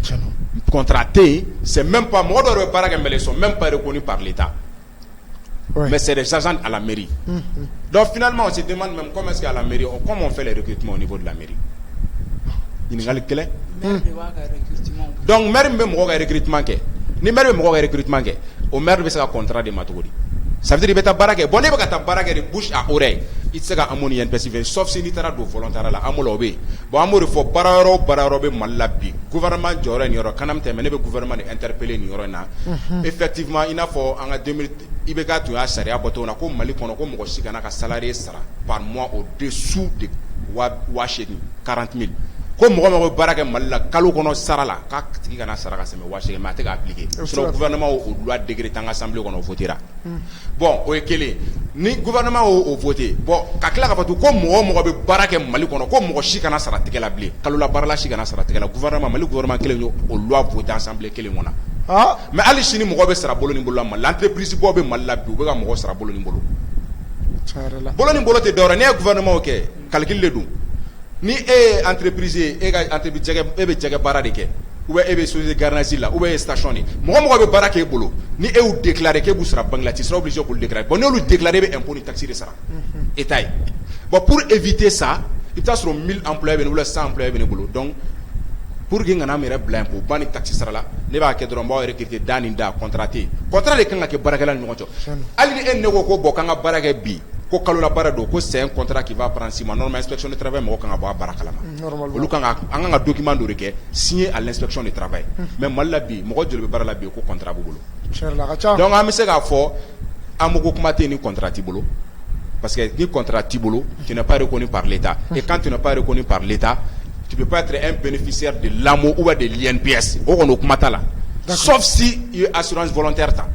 yen contrat tɛ yen c'est même pas mɔgɔ dɔw bɛ baara kɛ mais ils sont même pas reconnus par l'État. Ouais. Mais c'est des agents à la mairie. Donc finalement, on se demande même comment est-ce qu'à la mairie, comment on fait les recrutements au niveau de la mairie. ɲininkali kelen. Maire de b'a ka recrutement kɛ. Donc maire min bɛ mɔgɔ ka recrutement kɛ, ni maire bɛ mɔgɔ ka recrutement kɛ, o maire bɛ se ka contrat de ma cogo di? Ça veut dire i bɛ taa baara kɛ, bon ne bɛ ka taa baara kɛ de bouche à oreille, i tɛ se ka amu ni INPS fɛ, sauf si n'i taara don volontariat la, amu la o bɛ yen. Bon an b'o de fɔ baara yɔrɔ o baara yɔrɔ bɛ Mali la bi, gouvernement jɔyɔrɔ ye nin yɔrɔ, kana min tɛmɛ ne bɛ gouvernement de interpeller nin yɔrɔ in na. Effectivement i n'a fɔ an ka 2000 IBK tun y'a sariya bɔ cogo min na ko Mali kɔnɔ ko mɔgɔ si kana ka salarié sara par mois au-dessous de 40 000. Ko mɔgɔ mɔgɔ bɛ baara kɛ Mali la kalo kɔnɔ sara la k'a tigi kana sara ka tɛmɛ 80 000 mais a tɛ ka appliquer. Sinon gouvernement o loi décrété en assemblée kɔnɔ o votera. Bon o ye kelen, ni gouvernement o voté, bon ka tila ka fɔ ko mɔgɔ mɔgɔ bɛ baara kɛ Mali kɔnɔ ko mɔgɔ si kana sara tigɛ la bilen, kalo la baara la si kana sara tigɛ la, gouvernement Mali gouvernement kelen y'o loi voté assemblée kelen kɔnɔ. Mais hali sini mɔgɔ bɛ sara bolo ni bolo la Mali la, entreprise bɔ bɛ Mali la bi u bɛ ka mɔgɔ sara bolo ni bolo. Bolo ni bolo tɛ dɔwɛrɛ, ne ye gouvernement o kɛ calcul de don. Ni e ye entreprise ye e ka entreprise e bɛ jɛgɛ baara de kɛ ou bien e bɛ société garage la ou bien e ye station de mɔgɔ mɔgɔ bɛ baara k'e bolo ni e y'u déclarer k'e b'u sara banque la tu seras obligé k'olu déclarer bon n'olu déclarer e bɛ impôt ni taxe de sara état ye bon pour éviter ça i bɛ taa sɔrɔ 1000 employés bɛ ne bolo 100 employés bɛ ne bolo donc pour que n kana n yɛrɛ bila impôt ba ni taxe sara la ne b'a kɛ dɔrɔn n b'aw recruter da ni da contraté contrat de kan ka kɛ baarakɛla ni ɲɔgɔn cɛ hali ni e ne ko ko bon k'an ka baara kɛ bi ko kalo la baara don ko c'est un contrat qui va prendre 6 mois normalement inspection du travail mɔgɔ kan ka bɔ a baara kalama olu kan ka an kan ka document dɔ de kɛ signé à l'inspection du travail mais Mali la bi mɔgɔ joli bɛ baara la bi ko contrat b'u bolo donc an bɛ se k'a fɔ an ko kuma tɛ ni contrat t'i bolo parce que ni contrat t'i bolo tu n'es pas reconnu par l'État et quand tu n'es pas reconnu par l'État tu peux pas être un bénéficiaire de l'AMO ou de l'INPS o kɔni o kuma t'a la sauf si i ye assurance volontaire ta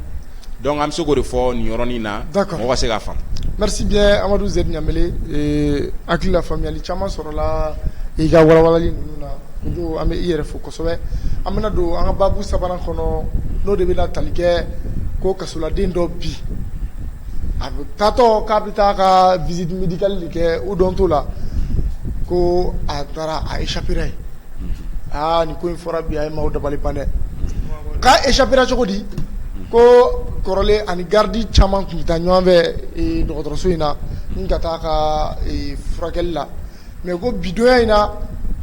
donc an bɛ se k'o de fɔ nin yɔrɔnin na mɔgɔ ka se k'a faamu. Merci bien Amadou Zed Ɲamele hakili la faamuyali caman sɔrɔla i ka walawalali ninnu na jo an bɛ i yɛrɛ fo kosɛbɛ an bɛna don an ka baabu sabanan kɔnɔ n'o de bɛna tali kɛ ko kasoladen dɔ bi a bɛ taatɔ k'a bɛ taa ka visite médicale de kɛ o dɔn t'o la ko a taara a échappera ye nin ko in fɔra bi a ye maaw dabali ban dɛ k'a échappera cogo di ko kɔrɔlen ani gardi caman tun bɛ taa ɲɔgɔn fɛ dɔgɔtɔrɔso in na ni ka taa ka furakɛli la mais ko bidonya in na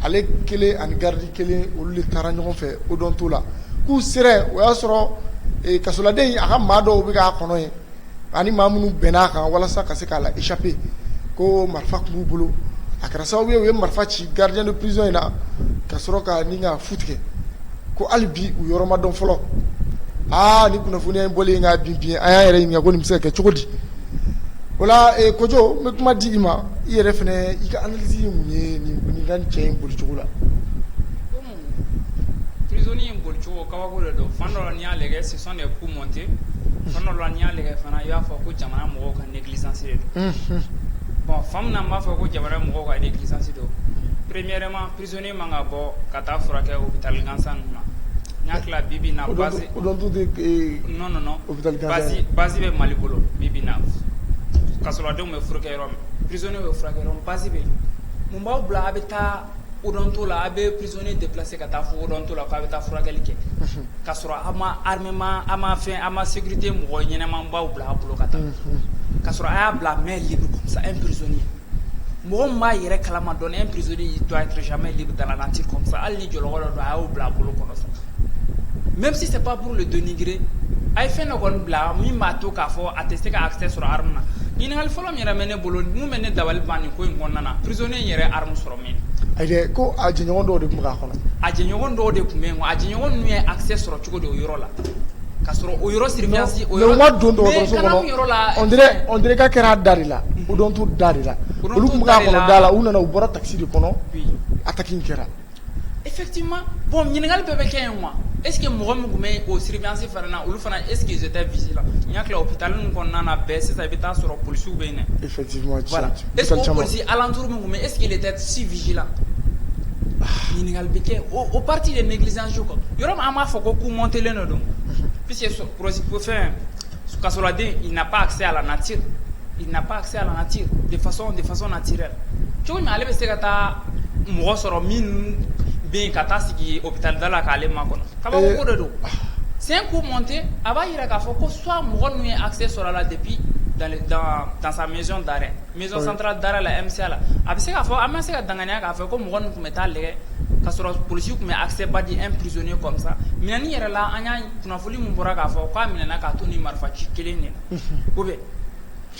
ale kelen ani gardi kelen olu de taara ɲɔgɔn fɛ o dɔn t'o la k'u sera o y'a sɔrɔ kasoladen a ka maa dɔw bɛ k'a kɔnɔ ye ani maa minnu bɛnn'a kan walasa ka se k'a la échapper ko marifa tun b'u bolo a kɛra sababu ye u ye marifa ci gardien de prison in na ka sɔrɔ ka ni ka fu tigɛ ko hali bi u yɔrɔ ma dɔn fɔlɔ ni kunnafoniya in bɔlen ka bin an y'a yɛrɛ ɲininka ko nin bɛ se ka kɛ cogo di o la Kojo n bɛ kuma di i ma i yɛrɛ fɛnɛ i ka analyse ye mun ye nin ka cɛ in bolicogo la. prisonnier in bolicogo kabako de don fan dɔ la n'i y'a lajɛ ce sont des coups montés fan dɔ la n'i y'a lajɛ fana i b'a fɔ ko jamana mɔgɔw ka négligence de don bon fan min na n b'a fɔ ko jamana mɔgɔw ka négligence don premièrement prisonnier man ka bɔ ka taa furakɛ hôpital gansan ninnu na. Nyakla bibi na base non base be Mali bolo bibi na kasoladenw bɛ furakɛ yɔrɔ min prisonnier bɛ furakɛ yɔrɔ min base bɛ mun b'aw bila a bɛ taa odonto la a bɛ prisonnier déplacer ka taa fo odonto la k'a bɛ taa furakɛli kɛ ka sɔrɔ a ma armement a ma fɛn a ma sécurité mɔgɔ ɲɛnɛman b'aw bila a bolo ka taa ka sɔrɔ a y'a bila main libre comme ça un prisonnier mɔgɔ min b'a yɛrɛ kalama dɔn un prisonnier il doit être jamais libre dans la nature comme ça hali ni jɔlɔkɔ dɔ don a y'o bila a bolo kɔnɔ sa même si c'est pas pour le dénigrer a ye fɛn dɔ kɔni bila min b'a to k'a fɔ a tɛ se ka accès sɔrɔ arme na ɲininkali fɔlɔ min yɛrɛ bɛ ne bolo mun bɛ ne dabali ban nin ko in kɔnɔna na prisonnier in yɛrɛ arme sɔrɔ min ayi ko a jɛɲɔgɔn dɔw de tun bɛ k'a kɔnɔ a jɛɲɔgɔn dɔw de tun bɛ yen a jɛɲɔgɔn ninnu ye accès sɔrɔ cogo di o yɔrɔ la ka sɔrɔ o yɔrɔ surveillance o yɔrɔ mais u ma don dɔgɔtɔrɔso kɔnɔ on dirait k'a kɛra da de la o don t'u da de la olu tun bɛ k'a kɔnɔ da la u nana u bɔra taxi de kɔnɔ attaque in kɛra effectivement bon ɲininkali bɛɛ bɛ kɛ yen wa est-ce que mɔgɔ min tun bɛ o surveillance fana na olu fana est-ce qu'ils étaient vigilants n y'a tila hôpital ninnu kɔnɔna na bɛɛ sisan i bɛ taa sɔrɔ policiers bɛ yen dɛ effectivement voilà est-ce que o policier alentour min tun bɛ est-ce qu'il était si vigilant ɲininkali bɛ kɛ o partie de négligence quoi yɔrɔ min an b'a fɔ ko coup montélen de don puisque fɛn kasoladen il n'a pas accès à la nature il n'a pas accès à la nature de façon naturelle cogo min ale bɛ se ka taa mɔgɔ sɔrɔ min bɛ yen ka taa sigi hôpital da la k'ale makɔnɔ kabako ko de don c'est un coup monté a b'a yira k'a fɔ ko soit mɔgɔ ninnu ye accès sɔrɔ a la depuis dans sa maison d'arrêt maison centrale d'arrêt la MCA la a bɛ se k'a fɔ an ma se ka danganiya k'a fɔ ko mɔgɔ ninnu tun bɛ taa lajɛ k'a sɔrɔ policiers tun bɛ accès ba di un prisonnier comme ça minɛni yɛrɛ la an y'a kunnafoni min bɔra k'a fɔ k'a minɛna k'a to ni marifaci kelen de la ou bien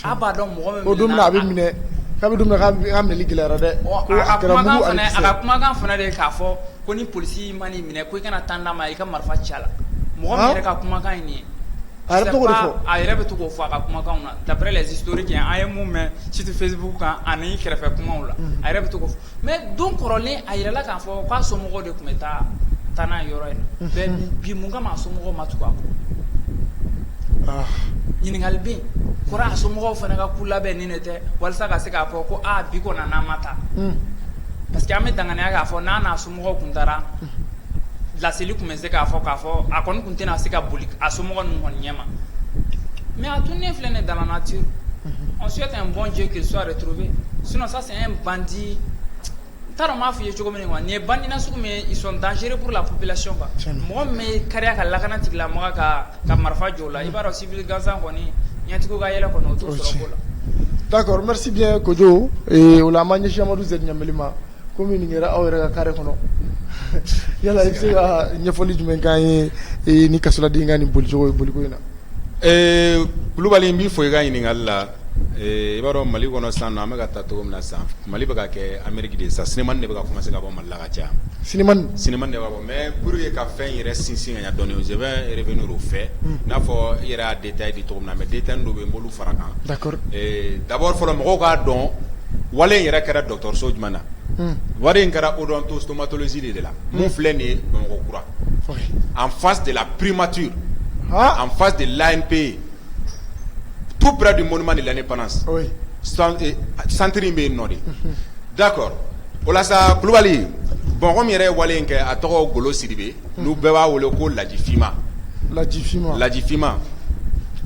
a b'a dɔn mɔgɔ min o don mina a bɛ minɛ k'a bɛ don mina k'a minɛli gɛlɛyara dɛ a ka kumakan fana de k'a fɔ ko ni polisi ma n'i minɛ ko i kana temps d'a ma i ka marifa ci a la mɔgɔ min yɛrɛ ka kumakan ye nin ye a yɛrɛ bɛ to k'o fɔ a ka kumakanw na d'après les historiques an ye mun mɛn surtout Facebook kan ani kɛrɛfɛ kumaw la a yɛrɛ bɛ to k'o fɔ mais don kɔrɔlen a yɛrɛla k'a fɔ k'a somɔgɔw de tun bɛ taa n'a yɔrɔ ye mais bi mun kama a somɔgɔw ma tugu a kɔ ɲininkali bɛ yen kɔrɔ a somɔgɔw fana ka ku labɛn nin de tɛ walasa ka se k'a fɔ ko bi kɔni n'an ma taa parce que an bɛ danganiya k'a fɔ n'a somɔgɔw tun taara laseli tun bɛ se k'a fɔ a kɔni tun tɛna se ka boli a somɔgɔ ninnu kɔni ɲɛma mais a tunnen filɛ nin dans la nature on souhaite un bon Dieu qu'il soit retrouvé sinon ça c'est un bandit t'a dɔn n b'a f'i ye cogo min quoi nin ye bandit nasugu min ils sont dangereux pour la population quoi mɔgɔ min bɛ kariya ka lakana tigilamɔgɔ ka marifa jɔ o la i b'a dɔn civil gansan kɔni ɲɛtigiw ka yɛlɛ kɔni o t'o sɔrɔ ko la. D'accord, merci bien Kojo o la an b'an ɲɛsin Amadu Zɛri Ɲanbɛli ma komi nin kɛra aw yɛrɛ ka carré kɔnɔ yala i bɛ se ka ɲɛfɔli jumɛn k'an ye ni kasoladen ka nin boliko in na. Kulubali n b'i fɔ i ka ɲininkali la i b'a dɔn Mali kɔnɔ sisan nɔ an bɛ ka taa cogo min na sisan Mali bɛ ka kɛ Amérique de sisan cinéma de bɛ ka commencer ka bɔ Mali la ka caya. cinéma de b'a bɔ mais pour que ka fɛn yɛrɛ sinsin ka ɲɛ dɔɔni je vais revenir au fait n'a fɔ i yɛrɛ y'a détail di cogo min na mais détail dɔ bɛ yen n b'olu fara kan. D'accord. D'abord fɔlɔ mɔgɔw k'a dɔn wale in yɛrɛ kɛra dɔgɔtɔrɔso jumɛn na. wale in kɛra odontostomatologie de la mun filɛ nin ye Bamakɔ kura en face de la primature en face de l'ANP tout près du monument de l'indépendance centre in bɛ yen nɔ de d'accord o la sa Kulubali bon comme yɛrɛ ye wale in kɛ a tɔgɔ Golo Sidibe n'u bɛɛ b'a wele ko Lajifima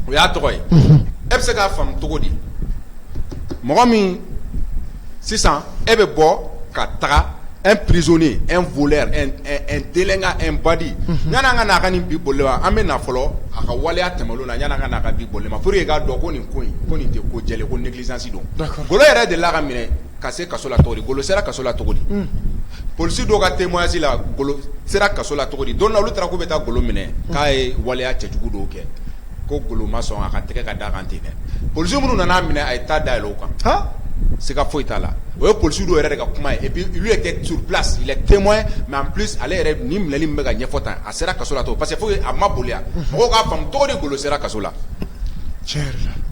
o y'a tɔgɔ ye e bɛ se k'a faamu cogo di mɔgɔ min sisan e bɛ bɔ ka taga un prisonnier un voleur un délinquant un bandit yan'an ka n'a ka nin bi boli ma an bɛ na fɔlɔ a ka waleya tɛmɛlen na yan'an ka n'a ka bi boli ma pour que k'a dɔn ko nin ko in ko nin tɛ ko jɛlen ko négligence don Golo yɛrɛ de la ka minɛ ka se kaso la cogo di Golo sera kaso la cogo di polisi dɔw ka témoignage la Golo sera kaso la cogo di don na olu taara k'u bɛ taa Golo minɛ k'a ye waleya cɛjugu dɔw kɛ ko Golo ma sɔn a ka tɛgɛ ka d'a kan ten dɛ polisi minnu nana minɛ a ye ta dayɛlɛ o kan siga foyi t'a la o ye polisi dɔw yɛrɛ de ka kuma ye et puis lui était sur place il est témoin mais en plus ale yɛrɛ ni minɛli min bɛ ka ɲɛfɔ tan a sera kaso la to parce que faut que a ma boli yan mɔgɔw k'a faamu cogo di Golo sera kaso la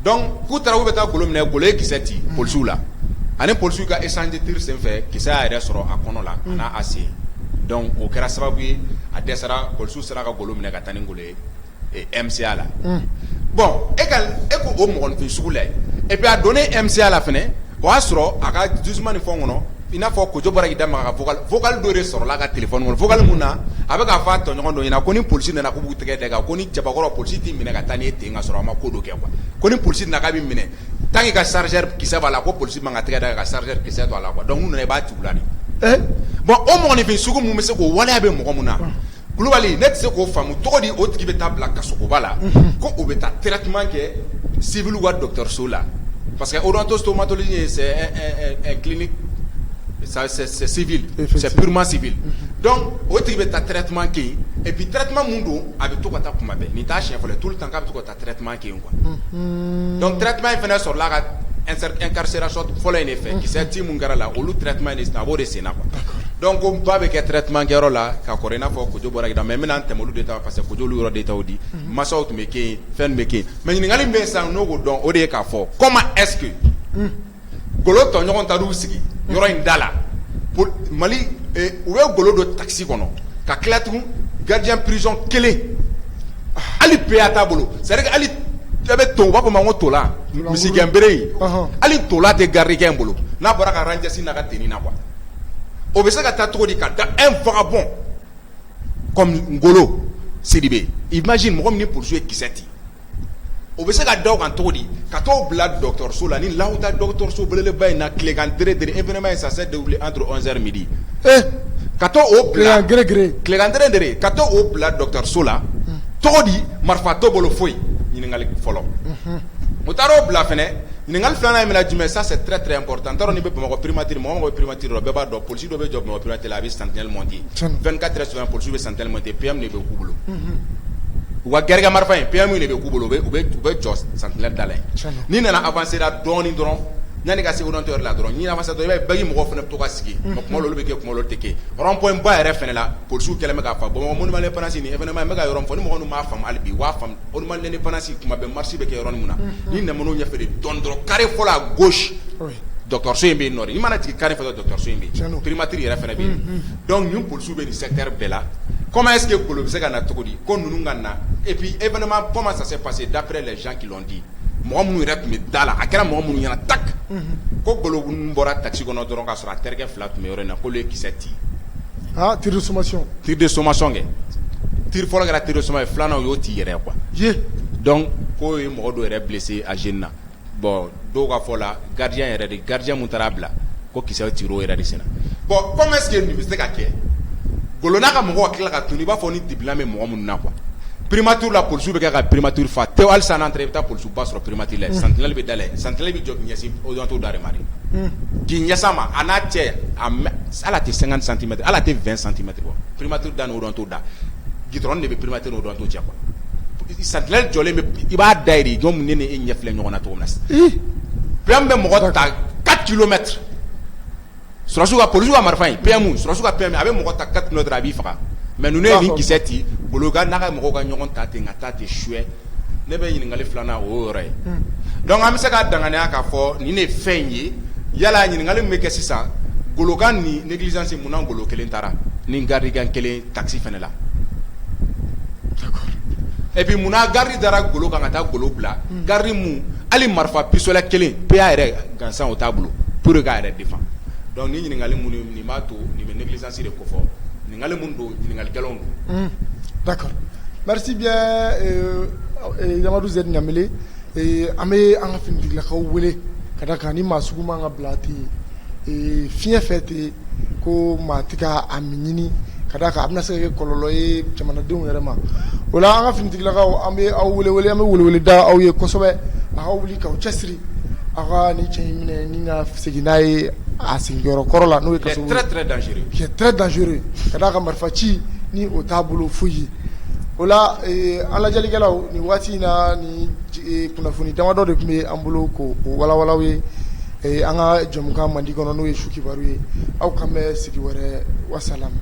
donc k'u taara k'u bɛ taa Golo minɛ Golo ye kisɛ ci polisiw la ani polisiw ka échange de tir senfɛ kisɛ y'a yɛrɛ sɔrɔ a kɔnɔ la a n'a a sen donc o kɛra sababu ye a dɛsɛra polisiw sera ka Golo minɛ ka taa ni Golo ye MCA la bon e ko o mɔgɔninfin sugu la et puis a donné MCA la fɛnɛ o y'a sɔrɔ a ka jugement ni fɛnw kɔnɔ i n'a fɔ Kojo bɔra k'i da maga ka vocal dɔ de sɔrɔla a ka téléphone kɔnɔ vocal mun na a bɛ k'a fɔ a tɔɲɔgɔn dɔ ɲɛna ko ni polisi nana k'u b'u tɛgɛ da ko ni cɛbakɔrɔ polisi t'i minɛ ka taa n'i ye ten ka sɔrɔ a ma ko dɔ kɛ quoi ko ni polisi nana k'a b'i minɛ tant que ka chargeur kisɛ b'a la ko polisi man ka tɛgɛ da ka chargeur kisɛ to a la quoi donc n'u nana i b'a tugu la de bon o mɔgɔninfin sugu mun bɛ se k'o waleya bɛ mɔgɔ mun na Kulubali ne tɛ se k'o faamu cogo di o tigi bɛ taa bila kasokoba la ko o bɛ taa traitement kɛ civil wa dɔgɔtɔrɔso la parce que odontostomatologie c'est un clinique c'est civil c'est purement civil donc o tigi bɛ taa traitement kɛ yen et puis traitement mun don a bɛ to ka taa kuma bɛɛ nin t'a siɲɛ fɔlɔ tout le temps k'a bɛ to ka taa traitement kɛ yen quoi donc traitement in fana sɔrɔla ka incarcération fɔlɔ in de fɛ kisɛ ti mun kɛra la olu traitement in de sen a b'o de sen na quoi donc ko ba bɛ kɛ traitement kɛyɔrɔ la ka kɔrɔ i n'a fɔ Kojo bɔra k'i da mais n bɛna n tɛmɛ olu de ta parce que Kojo olu yɔrɔ de taw di masaw tun bɛ kɛ yen fɛn bɛ kɛ yen mais ɲininkali min bɛ yen sisan n'o k'o dɔn o de ye k'a fɔ comment est-ce que Golo tɔɲɔgɔn taar'u sigi yɔrɔ in da la Mali u bɛ Golo don taxi kɔnɔ ka tila tugun gardien prison kelen hali PA t'a bolo c'est à dire que hali e bɛ to u b'a fɔ ma ko tola misigɛnbere in hali tola tɛ gardien in bolo n'a bɔra ka rangers n'a ka tenue na quoi o bɛ se ka taa cogo di ka da un vagabond comme Golo Sidibe imagine mɔgɔ min ni polisiw ye kisɛ ci o bɛ se ka da o kan cogo di ka t'o bila dɔgɔtɔrɔso la ni Lahuta dɔgɔtɔrɔso belebeleba in na tilegan dere événement in ça s'est déroulé entre 11h midi ka t'o bila tilegan dere ka t'o bila dɔgɔtɔrɔso la cogo di marifa t'o bolo foyi ɲininkali fɔlɔ o taara o bila fɛnɛ ɲininkali filanan ye mina jumɛn ça c'est très très important n t'a dɔn n'i bɛ Bamakɔ primature mɔgɔ mɔgɔ bɛ primature dɔn bɛɛ b'a dɔn polisi dɔ bɛ jɔ Bamakɔ primature la a bɛ sentinelle monter 24 heures sur 24 polisiw bɛ sentinelle monter PM de bɛ k'u bolo u ka gɛrɛgɛ marifa in PM de bɛ k'u bolo u bɛ jɔ sentinelle da la yen n'i nana avancer la dɔɔni dɔrɔn yanni ka se ordinateur la dɔrɔn n'i avancer dɔrɔn i b'a ye bagi mɔgɔw fana bɛ to ka sigi kuma dɔw olu bɛ kɛ kuma dɔw tɛ kɛ rond point ba yɛrɛ fana la polisiw kɛlen bɛ k'a fɔ Bamakɔ monument de l'indépendance ni événement n bɛ ka yɔrɔ min fɔ ni mɔgɔ ninnu m'a faamu hali bi u b'a faamu monument de l'indépendance kuma bɛɛ marche bɛ kɛ yɔrɔ min na ni nɛmɛnɛw ɲɛfɛ de dɔrɔn carré fɔlɔ à gauche dɔgɔtɔrɔso in bɛ yen nɔ i mana jigin carré fɛ dɔgɔtɔrɔso in bɛ yen primature yɛrɛ fana bɛ yen donc nin polisiw bɛ nin secteur bɛɛ la comment est-ce que Golo bɛ se ka na cogo di ko ninnu ka na et puis événement comment ça s'est passé d'après les gens qui l'ont dit mɔgɔ minnu yɛrɛ tun bɛ da la a kɛra mɔgɔ minnu ɲɛna tak ko Golo bɔra taxi kɔnɔ dɔrɔn k'a sɔrɔ a terikɛ fila tun bɛ yɔrɔ in na k'olu ye kisɛ ci tir de sommation kɛ tir fɔlɔ kɛra tir de sommation ye filanan o y'o ci yɛrɛ quoi donc k'o ye mɔgɔ dɔw yɛrɛ blessé à Géne na bon dɔw ka fɔ la gardien yɛrɛ de gardien mun taara bila ko kisɛ ci o yɛrɛ de sen na bon comment est-ce que nin bɛ se ka kɛ Golo n'a ka mɔgɔw ka tila ka tunu i b'a fɔ ni dibilan bɛ mɔgɔ minnu na quoi primature la polisiw bɛ kɛ ka primature fa tew hali san n'entrée i bɛ taa polisiw ba sɔrɔ primature la sentinelle bɛ da la yen sentinelle bɛ jɔ k'i ɲɛsin ordinateur da de ma de k'i ɲɛsin ma a n'a cɛ hali a tɛ 50 centimètres hali a tɛ 20 centimètres bɔ primature da ni ordinateur da gitɔrɔn de bɛ primature ni ordinateur cɛ quoi sentinelle jɔlen bɛ i b'a da yɛrɛ jɔn mun ne ni e ɲɛ filɛ ɲɔgɔn na cogo min na PM bɛ mɔgɔ ta 4 kilomètres surasiw ka polisiw ka marifa in PM surasiw ka PM a bɛ mɔgɔ ta 4 kilomètres a b'i faga mais ninnu ye nin kisɛ ci Golo ka n'a ka mɔgɔw ka ɲɔgɔn ta ten ka taa ten suɲɛ ne bɛ ɲininkali filanan o y'o yɔrɔ ye donc an bɛ se k'a danganiya k'a fɔ nin de ye fɛn in ye yala ɲininkali min bɛ kɛ sisan Golo ka nin négligence mun na Golo kelen taara ni gardien kelen taxi fana la et puis mun na gardi dara Golo kan ka taa Golo bila gardi mun hali marifa pistolet kelen PA yɛrɛ gansan o t'a bolo pour k'a yɛrɛ défend donc ni ɲininkali mun nin b'a to nin bɛ négligence de ko fɔ ɲininkali mun don ɲininkali gɛlɛnw don. D'accord. Merci bien Yamadou Z Ɲamele an bɛ an ka finitigilakaw wele ka da kan ni maa sugu man ka bila ten fiɲɛ fɛ ten ko maa tɛ ka a min ɲini ka da kan a bɛna se ka kɛ kɔlɔlɔ ye jamanadenw yɛrɛ ma o la an ka finitigilakaw an bɛ aw wele an bɛ welewele da aw ye kosɛbɛ a ka wuli k'aw cɛsiri aw ka ni cɛ in minɛ ni ka segin n'a ye a sigiyɔrɔ kɔrɔ la n'o ye kaso très très dangereux c'est très dangereux ka da kan marifa ci ni o t'a bolo foyi o la an lajɛlikɛlaw nin waati in na ni kunnafoni damadɔ de tun bɛ an bolo k'o walawalaw ye an ka jɛmukan mandi kɔnɔ n'o ye su kibaru ye aw kan bɛ sigi wɛrɛ wasalamu